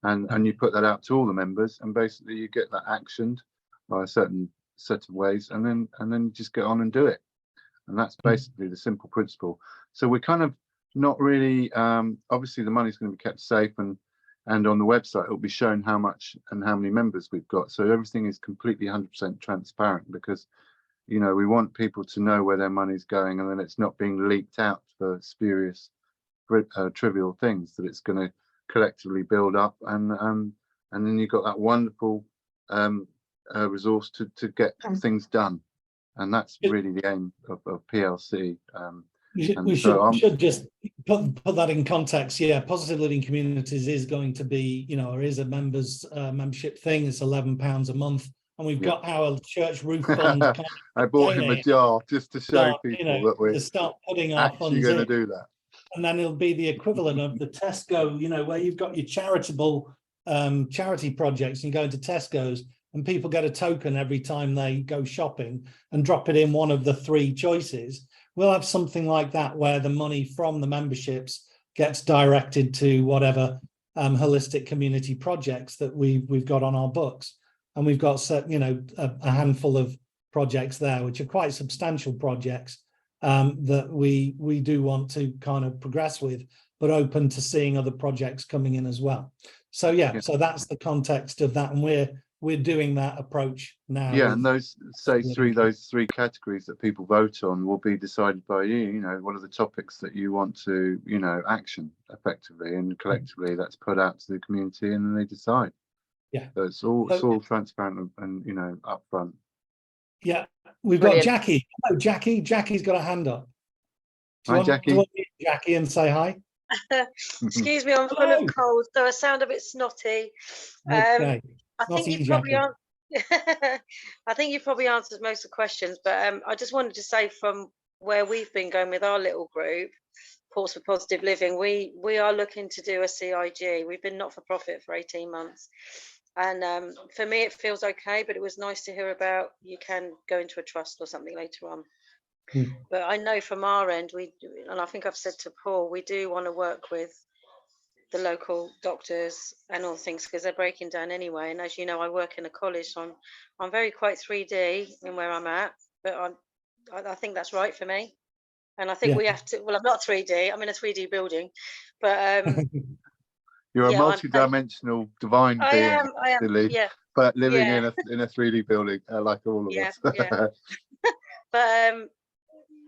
and you put that out to all the members, and basically you get that actioned by a certain set of ways, and then you just get on and do it. And that's basically the simple principle. So we're kind of not really, obviously the money's going to be kept safe, and on the website it'll be shown how much and how many members we've got. So everything is completely 100% transparent, because, you know, we want people to know where their money's going, and then it's not being leaked out for spurious, trivial things, that it's going to collectively build up, and then you've got that wonderful resource to get things done. And that's really the aim of PLC. We should just put that in context. Yeah, Positive Living Communities is going to be, you know, or is a membership thing. It's £11 a month, and we've got our church roof fund. I bought him a jar just to show people, you know, that we're to start putting our actually funds going to do that. And then it'll be the equivalent of the Tesco, you know, where you've got your charitable charity projects, and you go into Tesco's and people get a token every time they go shopping and drop it in one of the 3 choices. We'll have something like that, where the money from the memberships gets directed to whatever holistic community projects that we've got on our books. And we've got, you know, a handful of projects there, which are quite substantial projects that we do want to kind of progress with, but open to seeing other projects coming in as well. So yeah, so that's the context of that, and we're doing that approach now. Yeah, and those three categories that people vote on will be decided by you. You know, what are the topics that you want to, you know, action effectively, and collectively that's put out to the community, and then they decide. Yeah, so it's all transparent and you know, upfront. Yeah, we've got Jackie. Hello, Jackie. Jackie's got a hand up. Hi, Jackie. Jackie, and say hi. Excuse me, I'm full of cold, so I sound a bit snotty. Okay. I think you probably I think you probably answered most of the questions, but I just wanted to say, from where we've been going with our little group, Pause for Positive Living, we are looking to do a CIG. We've been not for profit for 18 months. And for me, it feels okay, but it was nice to hear about you can go into a trust or something later on. But I know from our end, and I think I've said to Paul, we do want to work with the local doctors and all things, because they're breaking down anyway. And as you know, I work in a college, so I'm very quite 3D in where I'm at, but I think that's right for me. And I think we have to, well, I'm not 3D, I'm in a 3D building, but you're a multi-dimensional divine being. I am, Lily, yeah, but living in a 3D building, like all of us. But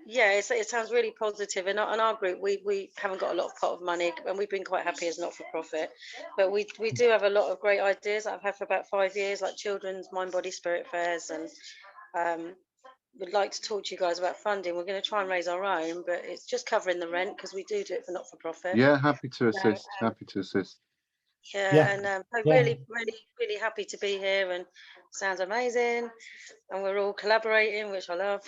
yeah, it sounds really positive. And in our group, we haven't got a lot of pot of money, and we've been quite happy as not for profit, but we do have a lot of great ideas that I've had for about 5 years, like children's mind, body, spirit fairs, and would like to talk to you guys about funding. We're going to try and raise our own, but it's just covering the rent, because we do it for not for profit. Yeah, happy to assist. Happy to assist. Yeah, and I'm really happy to be here, and sounds amazing, and we're all collaborating, which I love.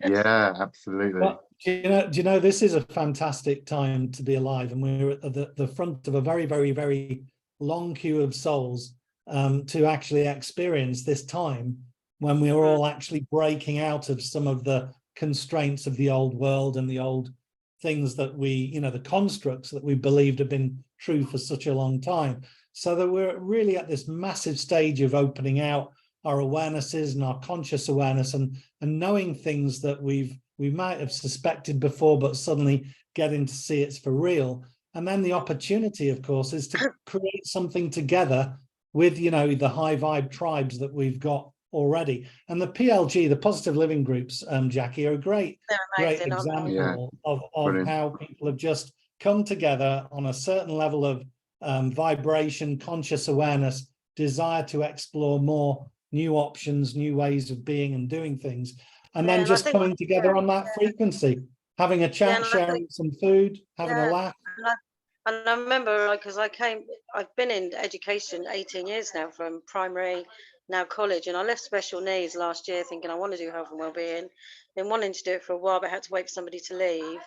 Yeah, absolutely. Well, do you know this is a fantastic time to be alive, and we're at the front of a very, very, very long queue of souls to actually experience this time when we're all actually breaking out of some of the constraints of the old world and the old things that we, you know, the constructs that we believed have been true for such a long time. So that we're really at this massive stage of opening out our awarenesses and our conscious awareness, and knowing things that we've we might have suspected before, but suddenly getting to see it's for real. And then the opportunity, of course, is to create something together with, you know, the high vibe tribes that we've got already. And the PLG, the positive living groups, Jackie, are a great example of how people have just come together on a certain level of vibration, conscious awareness, desire to explore more new options, new ways of being and doing things, and then just coming together on that frequency, having a chat, sharing some food, having a laugh. And I remember, because I've been in education 18 years now, from primary, now college, and I left special needs last year thinking I want to do health and wellbeing. Been wanting to do it for a while, but had to wait for somebody to leave.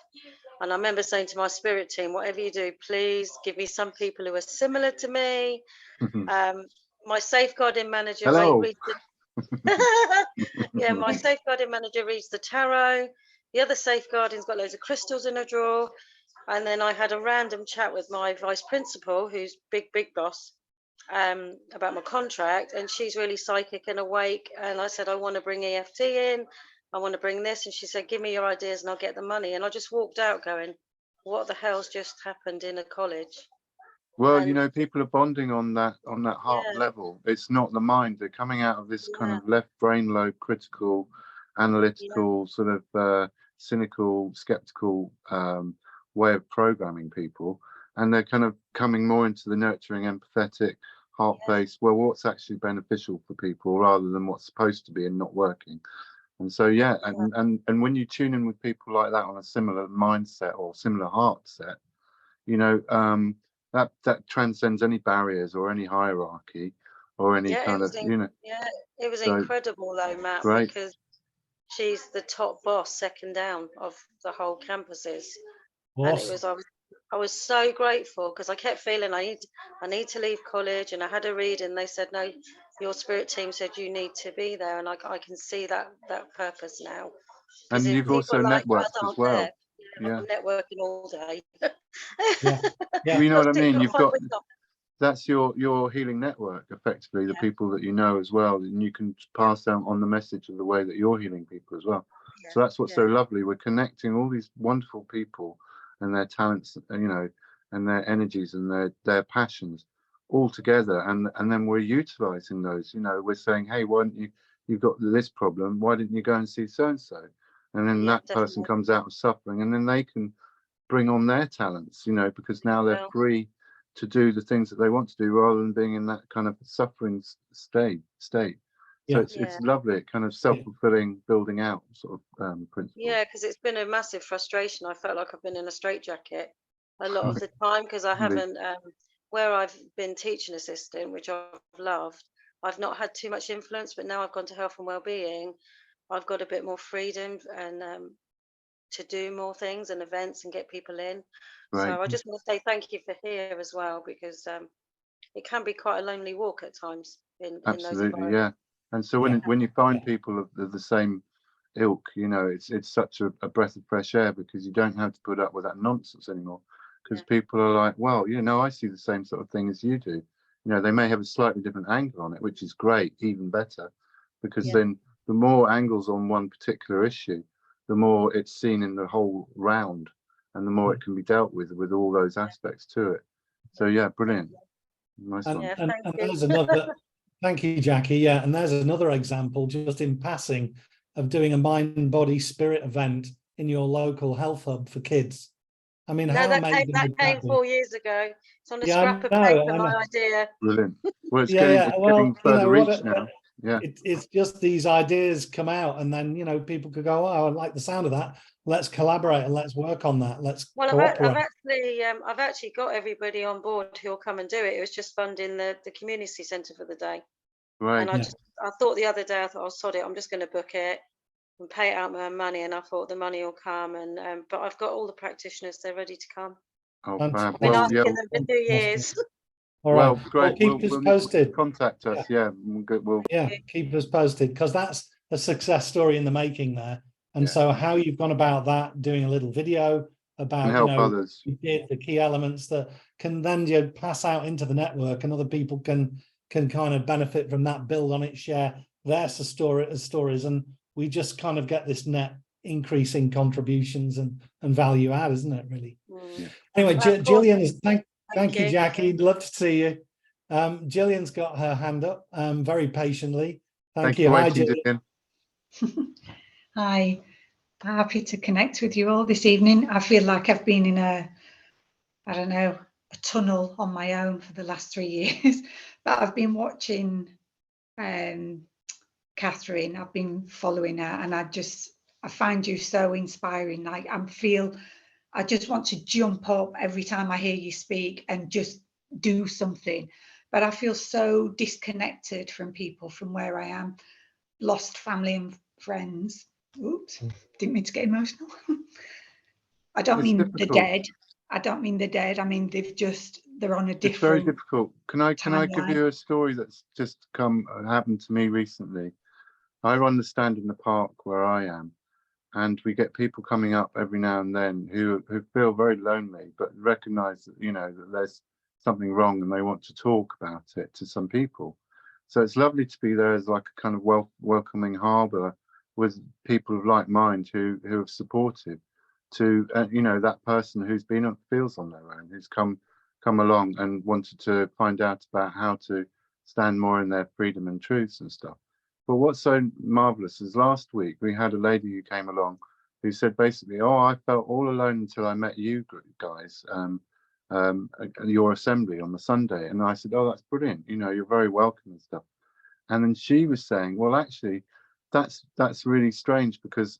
And I remember saying to my spirit team, whatever you do, please give me some people who are similar to me. My safeguarding manager reads my safeguarding manager reads the tarot. The other safeguarding's got loads of crystals in a drawer. And then I had a random chat with my vice principal, who's big boss, about my contract, and she's really psychic and awake. And I said, I want to bring EFT in, I want to bring this, and she said, give me your ideas and I'll get the money. And I just walked out going, what the hell's just happened in a college? Well, and, you know, people are bonding on that heart level. It's not the mind. They're coming out of this kind of left brain lobe, critical, analytical, sort of cynical, skeptical way of programming people, and they're kind of coming more into the nurturing, empathetic, heart-based, well, what's actually beneficial for people rather than what's supposed to be and not working. And so and when you tune in with people like that on a similar mindset or similar heart set, you know, that transcends any barriers or any hierarchy or any kind of, you know. It was incredible though, Matt, because she's the top boss, second down, of the whole campuses. Awesome. And it was, I was so grateful, because I kept feeling I need to leave college, and I had a read and they said, no, your spirit team said you need to be there, and I can see that purpose now. And you've also networked as well. I'm networking all day. You know what I mean? You've got, that's your healing network, effectively, the people that you know as well, and you can pass down on the message of the way that you're healing people as well. So that's what's so lovely. We're connecting all these wonderful people and their talents, you know, and their energies and their passions all together, and then we're utilizing those. You know, we're saying, hey, why don't you've got this problem, why didn't you go and see so and so? And then that person comes out of suffering, and then they can bring on their talents, you know, because now they're free to do the things that they want to do rather than being in that kind of suffering state. So it's lovely, it kind of self-fulfilling, building out sort of principle. Yeah, because it's been a massive frustration. I felt like I've been in a straitjacket a lot of the time, because I haven't, where I've been teaching assistant, which I've loved, I've not had too much influence, but now I've gone to health and wellbeing, I've got a bit more freedom and to do more things and events and get people in. So I just want to say thank you for here as well, because it can be quite a lonely walk at times in those environments. And so when you find people of the same ilk, you know, it's such a breath of fresh air, because you don't have to put up with that nonsense anymore, because people are like, well, you know, I see the same sort of thing as you do. You know, they may have a slightly different angle on it, which is great, even better, because then the more angles on one particular issue, the more it's seen in the whole round, and the more it can be dealt with all those aspects to it. So yeah, brilliant. Nice one. And there's another. Thank you, Jackie. Yeah, and there's another example, just in passing, of doing a mind, body, spirit event in your local health hub for kids. I mean, how amazing that came 4 years ago. It's on a scrap of paper, my idea. Brilliant. Well, it's getting further reach now. It's just these ideas come out, and then, you know, people could go, oh, I like the sound of that. Let's collaborate and let's work on that. Let's cooperate. I've actually got everybody on board who'll come and do it. It was just funding the community centre for the day. Right. And I thought the other day, I thought, oh, sod it, I'm just going to book it and pay out my money. And I thought the money will come. And but I've got all the practitioners; they're ready to come. Oh, I've been asking them for 2 years. All right. Well, great. Well, keep us posted. Contact us. We'll keep us posted, because that's a success story in the making there. And so how you've gone about that, doing a little video about help others, the key elements that can then pass out into the network, and other people can kind of benefit from that, build on it, share their stories, and we just kind of get this net increasing contributions and value add, isn't it, really? Yeah. Anyway, Gillian, thank you, you. Jackie. Love to see you. Gillian's got her hand up very patiently. Thank you. Hi, Gillian. Hi, happy to connect with you all this evening. I feel like I've been in I don't know, a tunnel on my own for the last 3 years, but I've been watching Katherine. I've been following her, and I find you so inspiring. Like, I just want to jump up every time I hear you speak and just do something. But I feel so disconnected from people, from where I am, lost family and friends. Oops, didn't mean to get emotional. I don't mean the dead. I don't mean the dead. I mean they're on a different. It's very difficult. Can I give timeline. you a story that's just happened to me recently? I run the Stand in the Park where I am, and we get people coming up every now and then who feel very lonely, but recognise that, you know, that there's something wrong and they want to talk about it to some people. So it's lovely to be there as like a kind of welcoming harbour with people of like mind who have supported to you know, that person who's feels on their own, who's come along and wanted to find out about how to stand more in their freedom and truths and stuff. But what's so marvelous is last week we had a lady who came along who said basically, oh, I felt all alone until I met you guys at your assembly on the Sunday. And I said, oh, that's brilliant, you know, you're very welcome and stuff. And then she was saying, well, actually, that's really strange, because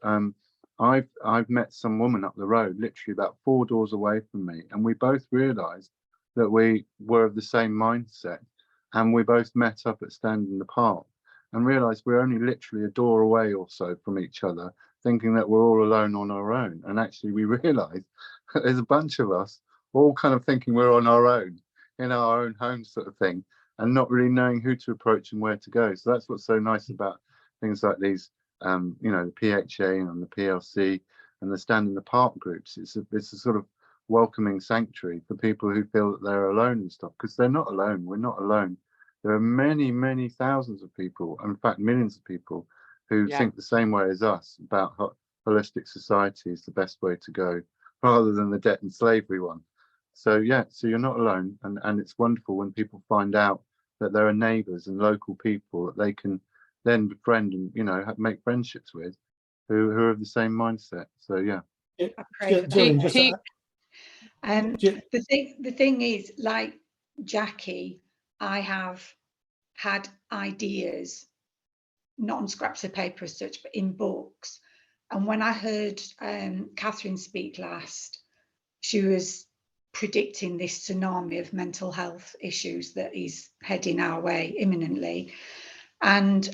I've met some woman up the road, literally about 4 doors away from me, and we both realised that we were of the same mindset, and we both met up at Stand in the Park and realised we're only literally a door away or so from each other, thinking that we're all alone on our own. And actually we realised that there's a bunch of us all kind of thinking we're on our own, in our own home sort of thing, and not really knowing who to approach and where to go. So that's what's so nice about things like these, you know, the PHA and the PLC and the Stand in the Park groups. It's a sort of welcoming sanctuary for people who feel that they're alone and stuff, because they're not alone. We're not alone. There are many, many thousands of people, in fact, millions of people who think the same way as us about holistic society is the best way to go, rather than the debt and slavery one. So yeah, so you're not alone, and it's wonderful when people find out that there are neighbours and local people that they can then befriend and, you know, make friendships with, who are of the same mindset. So yeah. The thing is, like Jackie, I have had ideas, not on scraps of paper as such, but in books. And when I heard Katherine speak last, she was predicting this tsunami of mental health issues that is heading our way imminently. And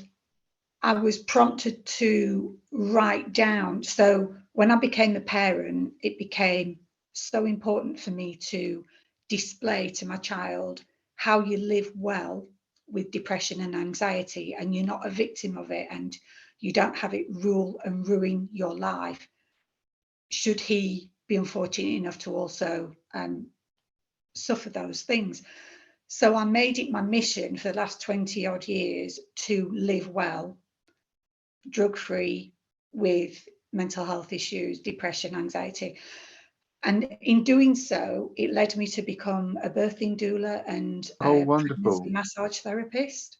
I was prompted to write down. So when I became a parent, it became so important for me to display to my child how you live well with depression and anxiety, and you're not a victim of it, and you don't have it rule and ruin your life, should he be unfortunate enough to also suffer those things. So I made it my mission for the last 20 odd years to live well, drug-free, with mental health issues, depression, anxiety. And in doing so, it led me to become a birthing doula and a pregnancy massage therapist.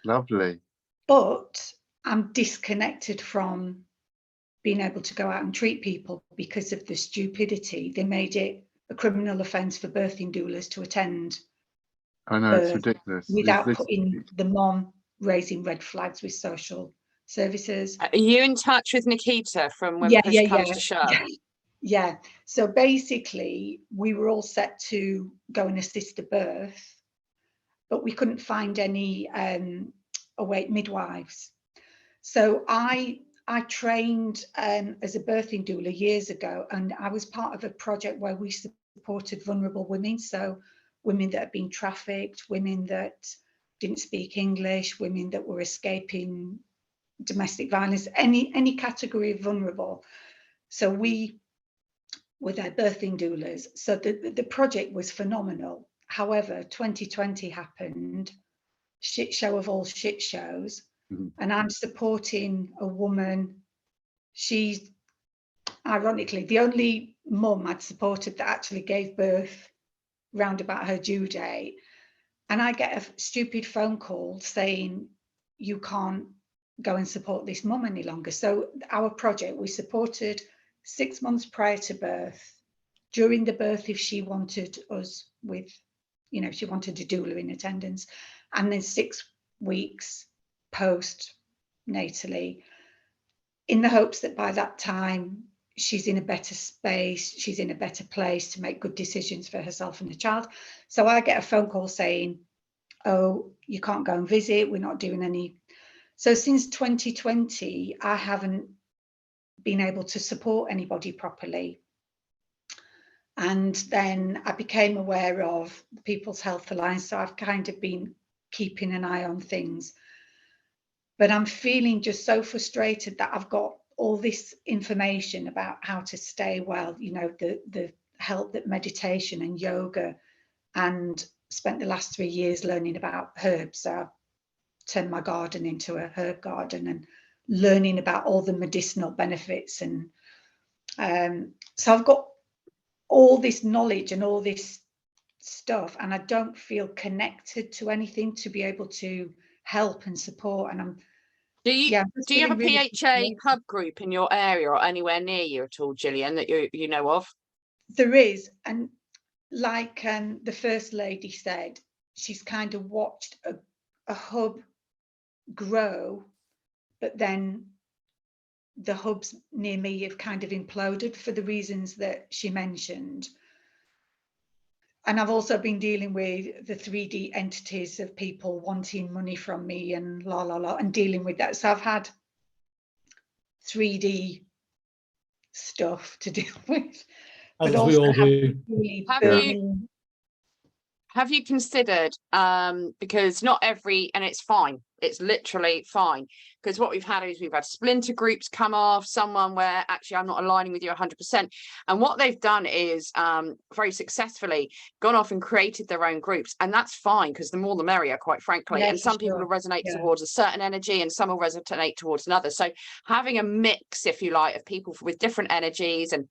Lovely. But I'm disconnected from being able to go out and treat people because of the stupidity. They made it a criminal offence for birthing doulas to attend. I know, it's ridiculous. Without putting the mom raising red flags with social services. Are you in touch with Nikita from When Push Comes to Shove? Yeah. So basically, we were all set to go and assist a birth, but we couldn't find any awake midwives. So I trained as a birthing doula years ago, and I was part of a project where we supported vulnerable women. So women that had been trafficked, women that didn't speak English, women that were escaping domestic violence, any category of vulnerable. So we were their birthing doulas. So the project was phenomenal. However, 2020 happened, shit show of all shit shows. And I'm supporting a woman. she's ironically the only mum I'd supported that actually gave birth round about her due date. And I get a stupid phone call saying, you can't go and support this mum any longer. So our project, we supported 6 months prior to birth, during the birth if she wanted us with, you know, she wanted a doula in attendance, and then 6 weeks post-natally, in the hopes that by that time she's in a better space, she's in a better place to make good decisions for herself and the child. So I get a phone call saying, oh, you can't go and visit, we're not doing any. So since 2020, I haven't been able to support anybody properly. And then I became aware of the People's Health Alliance, so I've kind of been keeping an eye on things. But I'm feeling just so frustrated that I've got all this information about how to stay well, you know, the help that meditation and yoga, and spent the last 3 years learning about herbs. So I've turned my garden into a herb garden and learning about all the medicinal benefits. And so I've got all this knowledge and all this stuff, and I don't feel connected to anything to be able to help and support. And I'm Do you have a really PHA hub group in your area or anywhere near you at all, Gillian, that you know of? There is, and like the First Lady said, she's kind of watched a hub grow, but then the hubs near me have kind of imploded for the reasons that she mentioned. And I've also been dealing with the 3D entities of people wanting money from me and and dealing with that. So I've had 3D stuff to deal with. As we all do. Really Have you considered, because not every, and it's fine, it's literally fine, because what we've had is we've had splinter groups come off, someone where actually I'm not aligning with you 100%. And what they've done is very successfully gone off and created their own groups. And that's fine, because the more the merrier, quite frankly. Yeah, and some sure. people will resonate towards a certain energy and some will resonate towards another. So having a mix, if you like, of people with different energies, and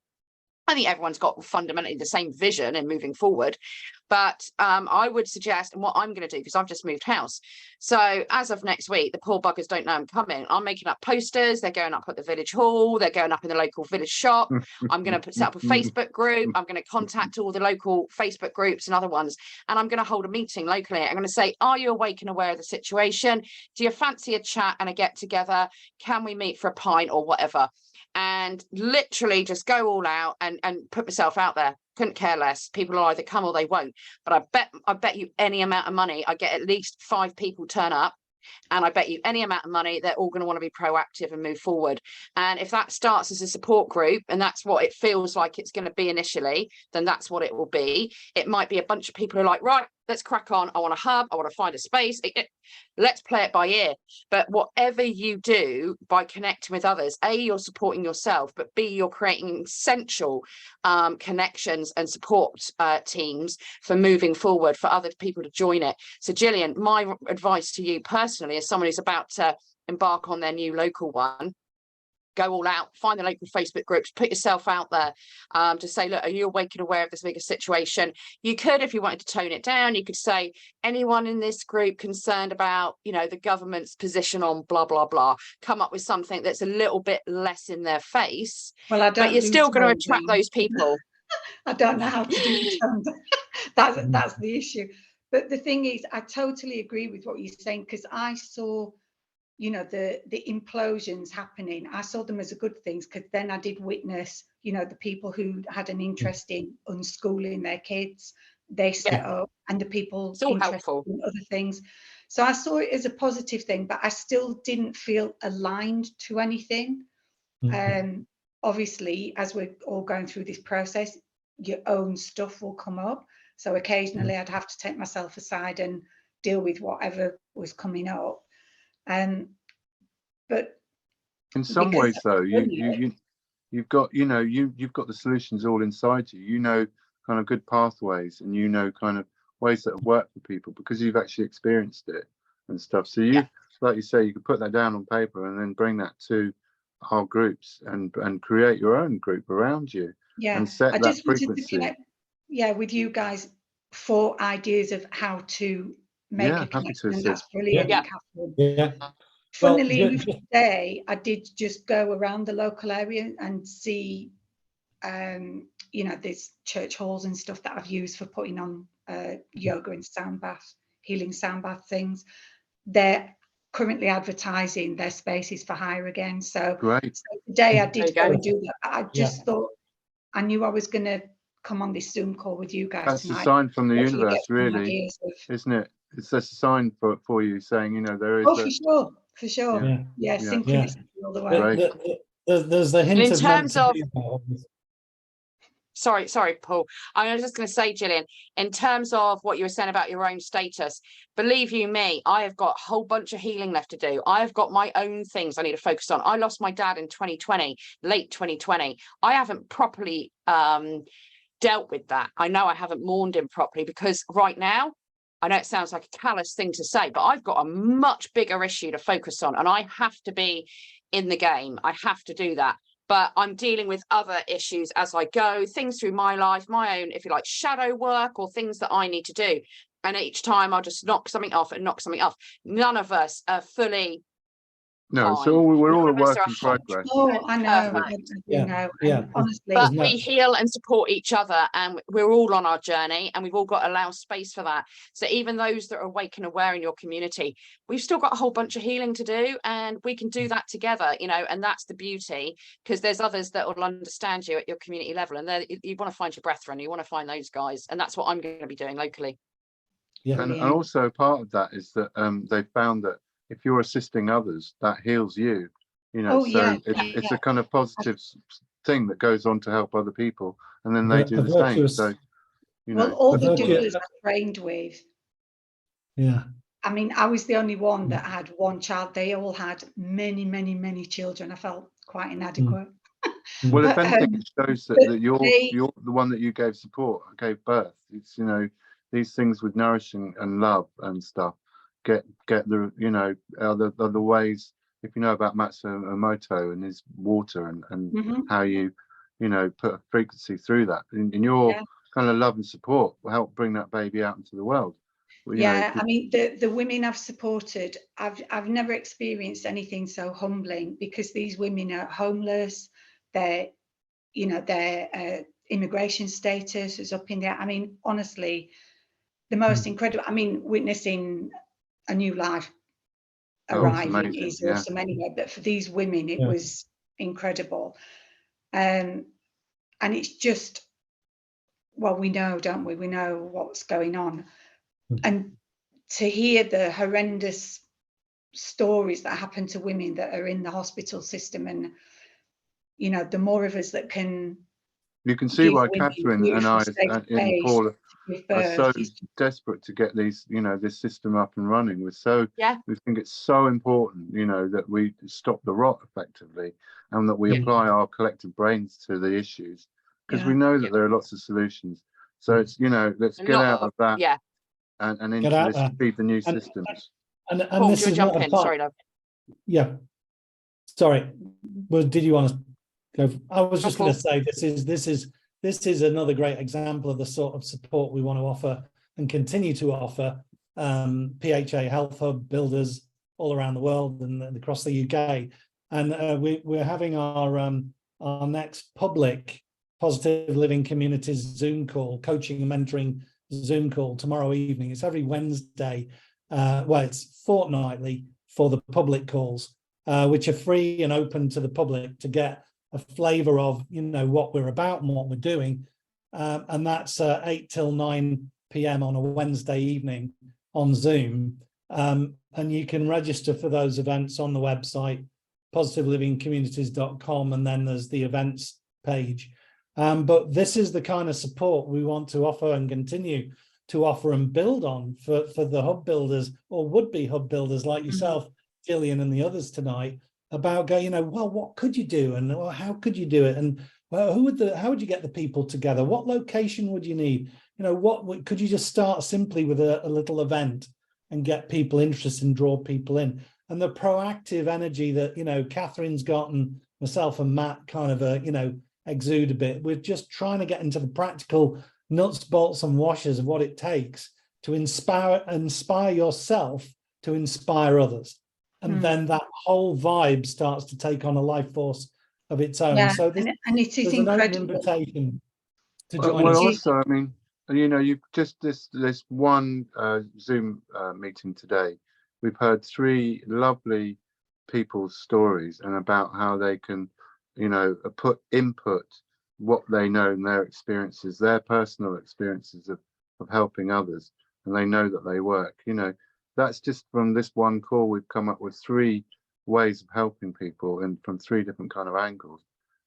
I think everyone's got fundamentally the same vision and moving forward. But I would suggest, and what I'm going to do, because I've just moved house. So as of next week, the poor buggers don't know I'm coming. I'm making up posters. They're going up at the village hall. They're going up in the local village shop. I'm going to set up a Facebook group. I'm going to contact all the local Facebook groups and other ones. And I'm going to hold a meeting locally. I'm going to say, are you awake and aware of the situation? Do you fancy a chat and a get together? Can we meet for a pint or whatever? And literally just go all out and put myself out there. Couldn't care less. People will either come or they won't. But I bet you any amount of money, I get at least 5 people turn up. And I bet you any amount of money, they're all going to want to be proactive and move forward. And if that starts as a support group, and that's what it feels like it's going to be initially, then that's what it will be. It might be a bunch of people who are like, right, let's crack on. I want a hub. I want to find a space. Let's play it by ear. But whatever you do by connecting with others, A, you're supporting yourself, but B, you're creating essential connections and support teams for moving forward, for other people to join it. So Gillian, my advice to you personally, as someone who's about to embark on their new local one, go all out, find the local Facebook groups, put yourself out there to say, look, are you awake and aware of this bigger situation? You could, if you wanted to tone it down, you could say, anyone in this group concerned about, you know, the government's position on blah, blah, blah, come up with something that's a little bit less in their face. Well, I don't, but you're still going to attract those people. I don't know how to do it. That's the issue. But the thing is, I totally agree with what you're saying, because I saw, you know, the implosions happening. I saw them as a good thing, because then I did witness, you know, the people who had an interest in unschooling their kids, they set up, and the people interested in other things. So I saw it as a positive thing, but I still didn't feel aligned to anything. Obviously, as we're all going through this process, your own stuff will come up. So occasionally I'd have to take myself aside and deal with whatever was coming up. But in some ways, though, you've got, you know, you've got the solutions all inside you. You know, kind of good pathways, and you know, kind of ways that have worked for people because you've actually experienced it and stuff. So you, like you say, you could put that down on paper and then bring that to our groups and create your own group around you, and set I that just wanted to frequency. connect, with you guys for ideas of how to make a connection, and that's brilliant, Catherine. Yeah. Funnily enough, today I did just go around the local area and see, there's church halls and stuff that I've used for putting on yoga and sound bath, healing sound bath things. They're currently advertising their spaces for hire again. So, today I did go and do that. I just thought, I knew I was going to come on this Zoom call with you guys tonight. That's a sign from the universe, really, isn't it? It's a sign for you saying, there is. For sure. Yeah, synchronicity all the way. There's the hint in of terms of. Sorry, Paul. I was just going to say, Gillian, in terms of what you were saying about your own status, believe you me, I have got a whole bunch of healing left to do. I have got my own things I need to focus on. I lost my dad in 2020, late 2020. I haven't properly dealt with that. I know I haven't mourned him properly because right now, I know it sounds like a callous thing to say, but I've got a much bigger issue to focus on, and I have to be in the game. I have to do that. But I'm dealing with other issues as I go, things through my life, my own, if you like, shadow work or things that I need to do. And each time I'll just knock something off and knock something off. None of us are fully. No, so we're all a work in progress. Oh, I know. Honestly, but we heal and support each other, and we're all on our journey, and we've all got to allow space for that. So even those that are awake and aware in your community, we've still got a whole bunch of healing to do, and we can do that together, and that's the beauty, because there's others that will understand you at your community level, and you want to find your brethren, you want to find those guys, and that's what I'm going to be doing locally. And also part of that is that they found that if you're assisting others, that heals you, it's a kind of positive thing that goes on to help other people, and then they do the same. So, all the doulas I trained with. Yeah. I mean, I was the only one that had one child. They all had many, many, many children. I felt quite inadequate. Well, if anything, it shows that you're the one that you gave support, gave birth. It's these things with nourishing and love and stuff. Get the other ways. If you know about Matsumoto and his water and how you put a frequency through that, in your kind of love and support will help bring that baby out into the world. I mean, the women I've supported, I've never experienced anything so humbling, because these women are homeless. Their immigration status is up in the air. I mean, honestly, the most incredible. I mean, witnessing a new life arriving is awesome anyway, but for these women it was incredible, and it's just, well, we know, don't we, know what's going on, and to hear the horrendous stories that happen to women that are in the hospital system, and the more of us that can. You can see why Catherine and I and Paul are so desperate to get these, this system up and running. We think it's so important, that we stop the rot effectively, and that we apply our collective brains to the issues, because we know that there are lots of solutions. So it's, let's get out of that and into this, feed the new systems. And this is not a part. Sorry, love. Yeah. Sorry. Well, did you want to? I was just going to say this is another great example of the sort of support we want to offer and continue to offer PHA Health Hub builders all around the world and across the UK. And we're having our next public Positive Living Communities Zoom call, coaching and mentoring Zoom call tomorrow evening. It's every Wednesday. It's fortnightly for the public calls, which are free and open to the public to get a flavour of what we're about and what we're doing, and that's 8 till 9 p.m. on a Wednesday evening on Zoom, and you can register for those events on the website positivelivingcommunities.com, and then there's the events page, but this is the kind of support we want to offer and continue to offer and build on for the hub builders or would-be hub builders like yourself, Gillian, and the others tonight, about going, well, what could you do, and how could you do it, and how would you get the people together? What location would you need? What could you just start simply with a little event and get people interested and draw people in? and the proactive energy that, you know, Catherine's got and myself and Matt kind of, you know, exude a bit. We're just trying to get into the practical nuts, bolts and washers of what it takes to inspire yourself to inspire others. And then that whole vibe starts to take on a life force of its own. Yeah, So this, and it is an open incredible. invitation to join well, us. also, I mean, you know, you've just this one Zoom meeting today, we've heard 3 lovely people's stories and about how they can, you know, input what they know and their experiences, their personal experiences of helping others, and they know that they work. You know, that's just from this one call, we've come up with 3 ways of helping people and from 3 different kind of angles.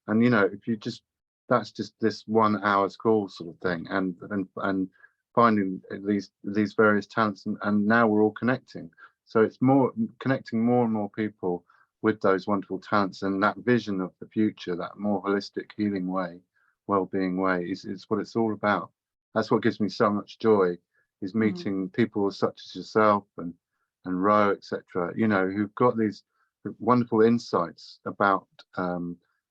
And, you know, if you just, that's just this 1 hour's call sort of thing, and finding these various talents, and now we're all connecting. So it's more connecting more and more people with those wonderful talents, and that vision of the future, that more holistic healing way, well-being way is what it's all about. That's what gives me so much joy, is meeting people such as yourself and Ro, etc., you know, who've got these wonderful insights about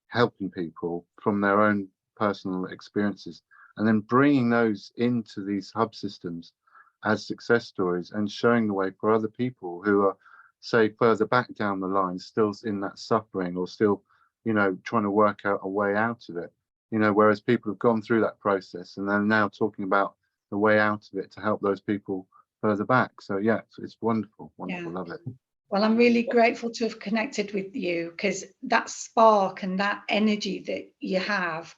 helping people from their own personal experiences, and then bringing those into these hub systems as success stories and showing the way for other people who are, say, further back down the line, still in that suffering, or still, you know, trying to work out a way out of it, you know, whereas people have gone through that process and they're now talking about the way out of it to help those people further back. So yeah, it's wonderful, wonderful. Love it. Well, I'm really grateful to have connected with you, because that spark and that energy that you have,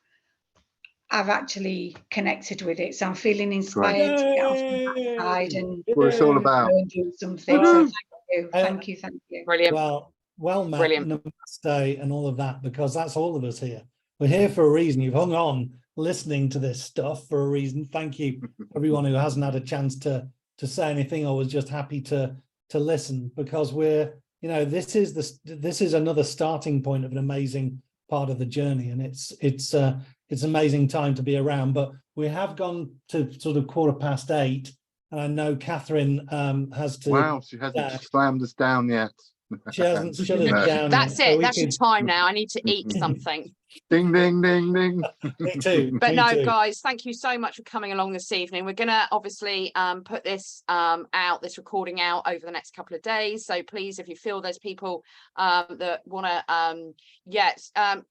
I've actually connected with it. So I'm feeling inspired to get off the backside and what it's all about. go and do something. So thank you. Brilliant. Well, Matt, Brilliant. Namaste and all of that, because that's all of us here. We're here for a reason. You've hung on listening to this stuff for a reason. Thank you, everyone who hasn't had a chance to say anything or was just happy to listen, because we're, you know, this is another starting point of an amazing part of the journey, and it's amazing time to be around. But we have gone to sort of 8:15, and I know Catherine has to. Wow, she hasn't slammed us down yet. She hasn't shut us down. That's yet, it. so That's your time now. I need to eat something. Ding, ding, ding, ding. Me too. But me no, too. guys, thank you so much for coming along this evening. We're going to obviously put this this recording out over the next couple of days. So please, if you feel there's people that want to,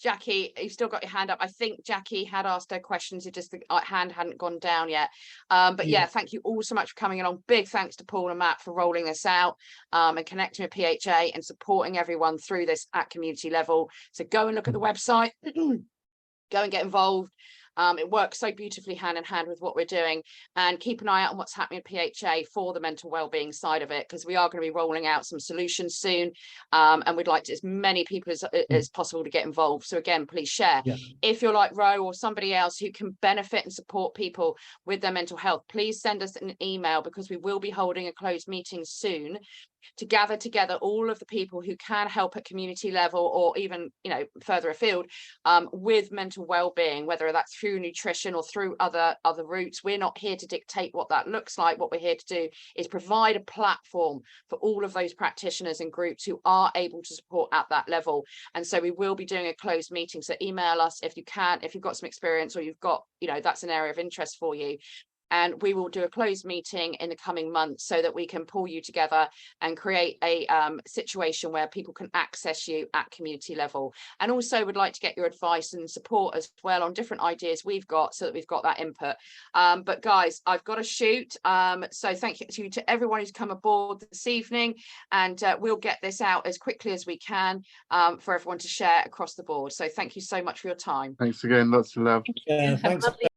Jackie, you've still got your hand up. I think Jackie had asked her questions. It just the hand hadn't gone down yet. But yeah, thank you all so much for coming along. Big thanks to Paul and Matt for rolling this out and connecting with PHA and supporting everyone through this at community level. So go and look at the website, go and get involved. It works so beautifully hand in hand with what we're doing, and keep an eye out on what's happening at PHA for the mental wellbeing side of it, because we are going to be rolling out some solutions soon, and we'd like as many people as possible to get involved. So again, please share. If you're like Ro or somebody else who can benefit and support people with their mental health, please send us an email, because we will be holding a closed meeting soon to gather together all of the people who can help at community level, or even, you know, further afield with mental well-being, whether that's through nutrition or through other routes. We're not here to dictate what that looks like. What we're here to do is provide a platform for all of those practitioners and groups who are able to support at that level. And so we will be doing a closed meeting. So email us if you can, if you've got some experience, or you've got, you know, that's an area of interest for you. And we will do a closed meeting in the coming months so that we can pull you together and create a situation where people can access you at community level. And also would like to get your advice and support as well on different ideas we've got, so that we've got that input. But guys, I've got to shoot. So thank you to everyone who's come aboard this evening, and we'll get this out as quickly as we can for everyone to share across the board. So thank you so much for your time. Thanks again. Lots of love. Yeah, thanks.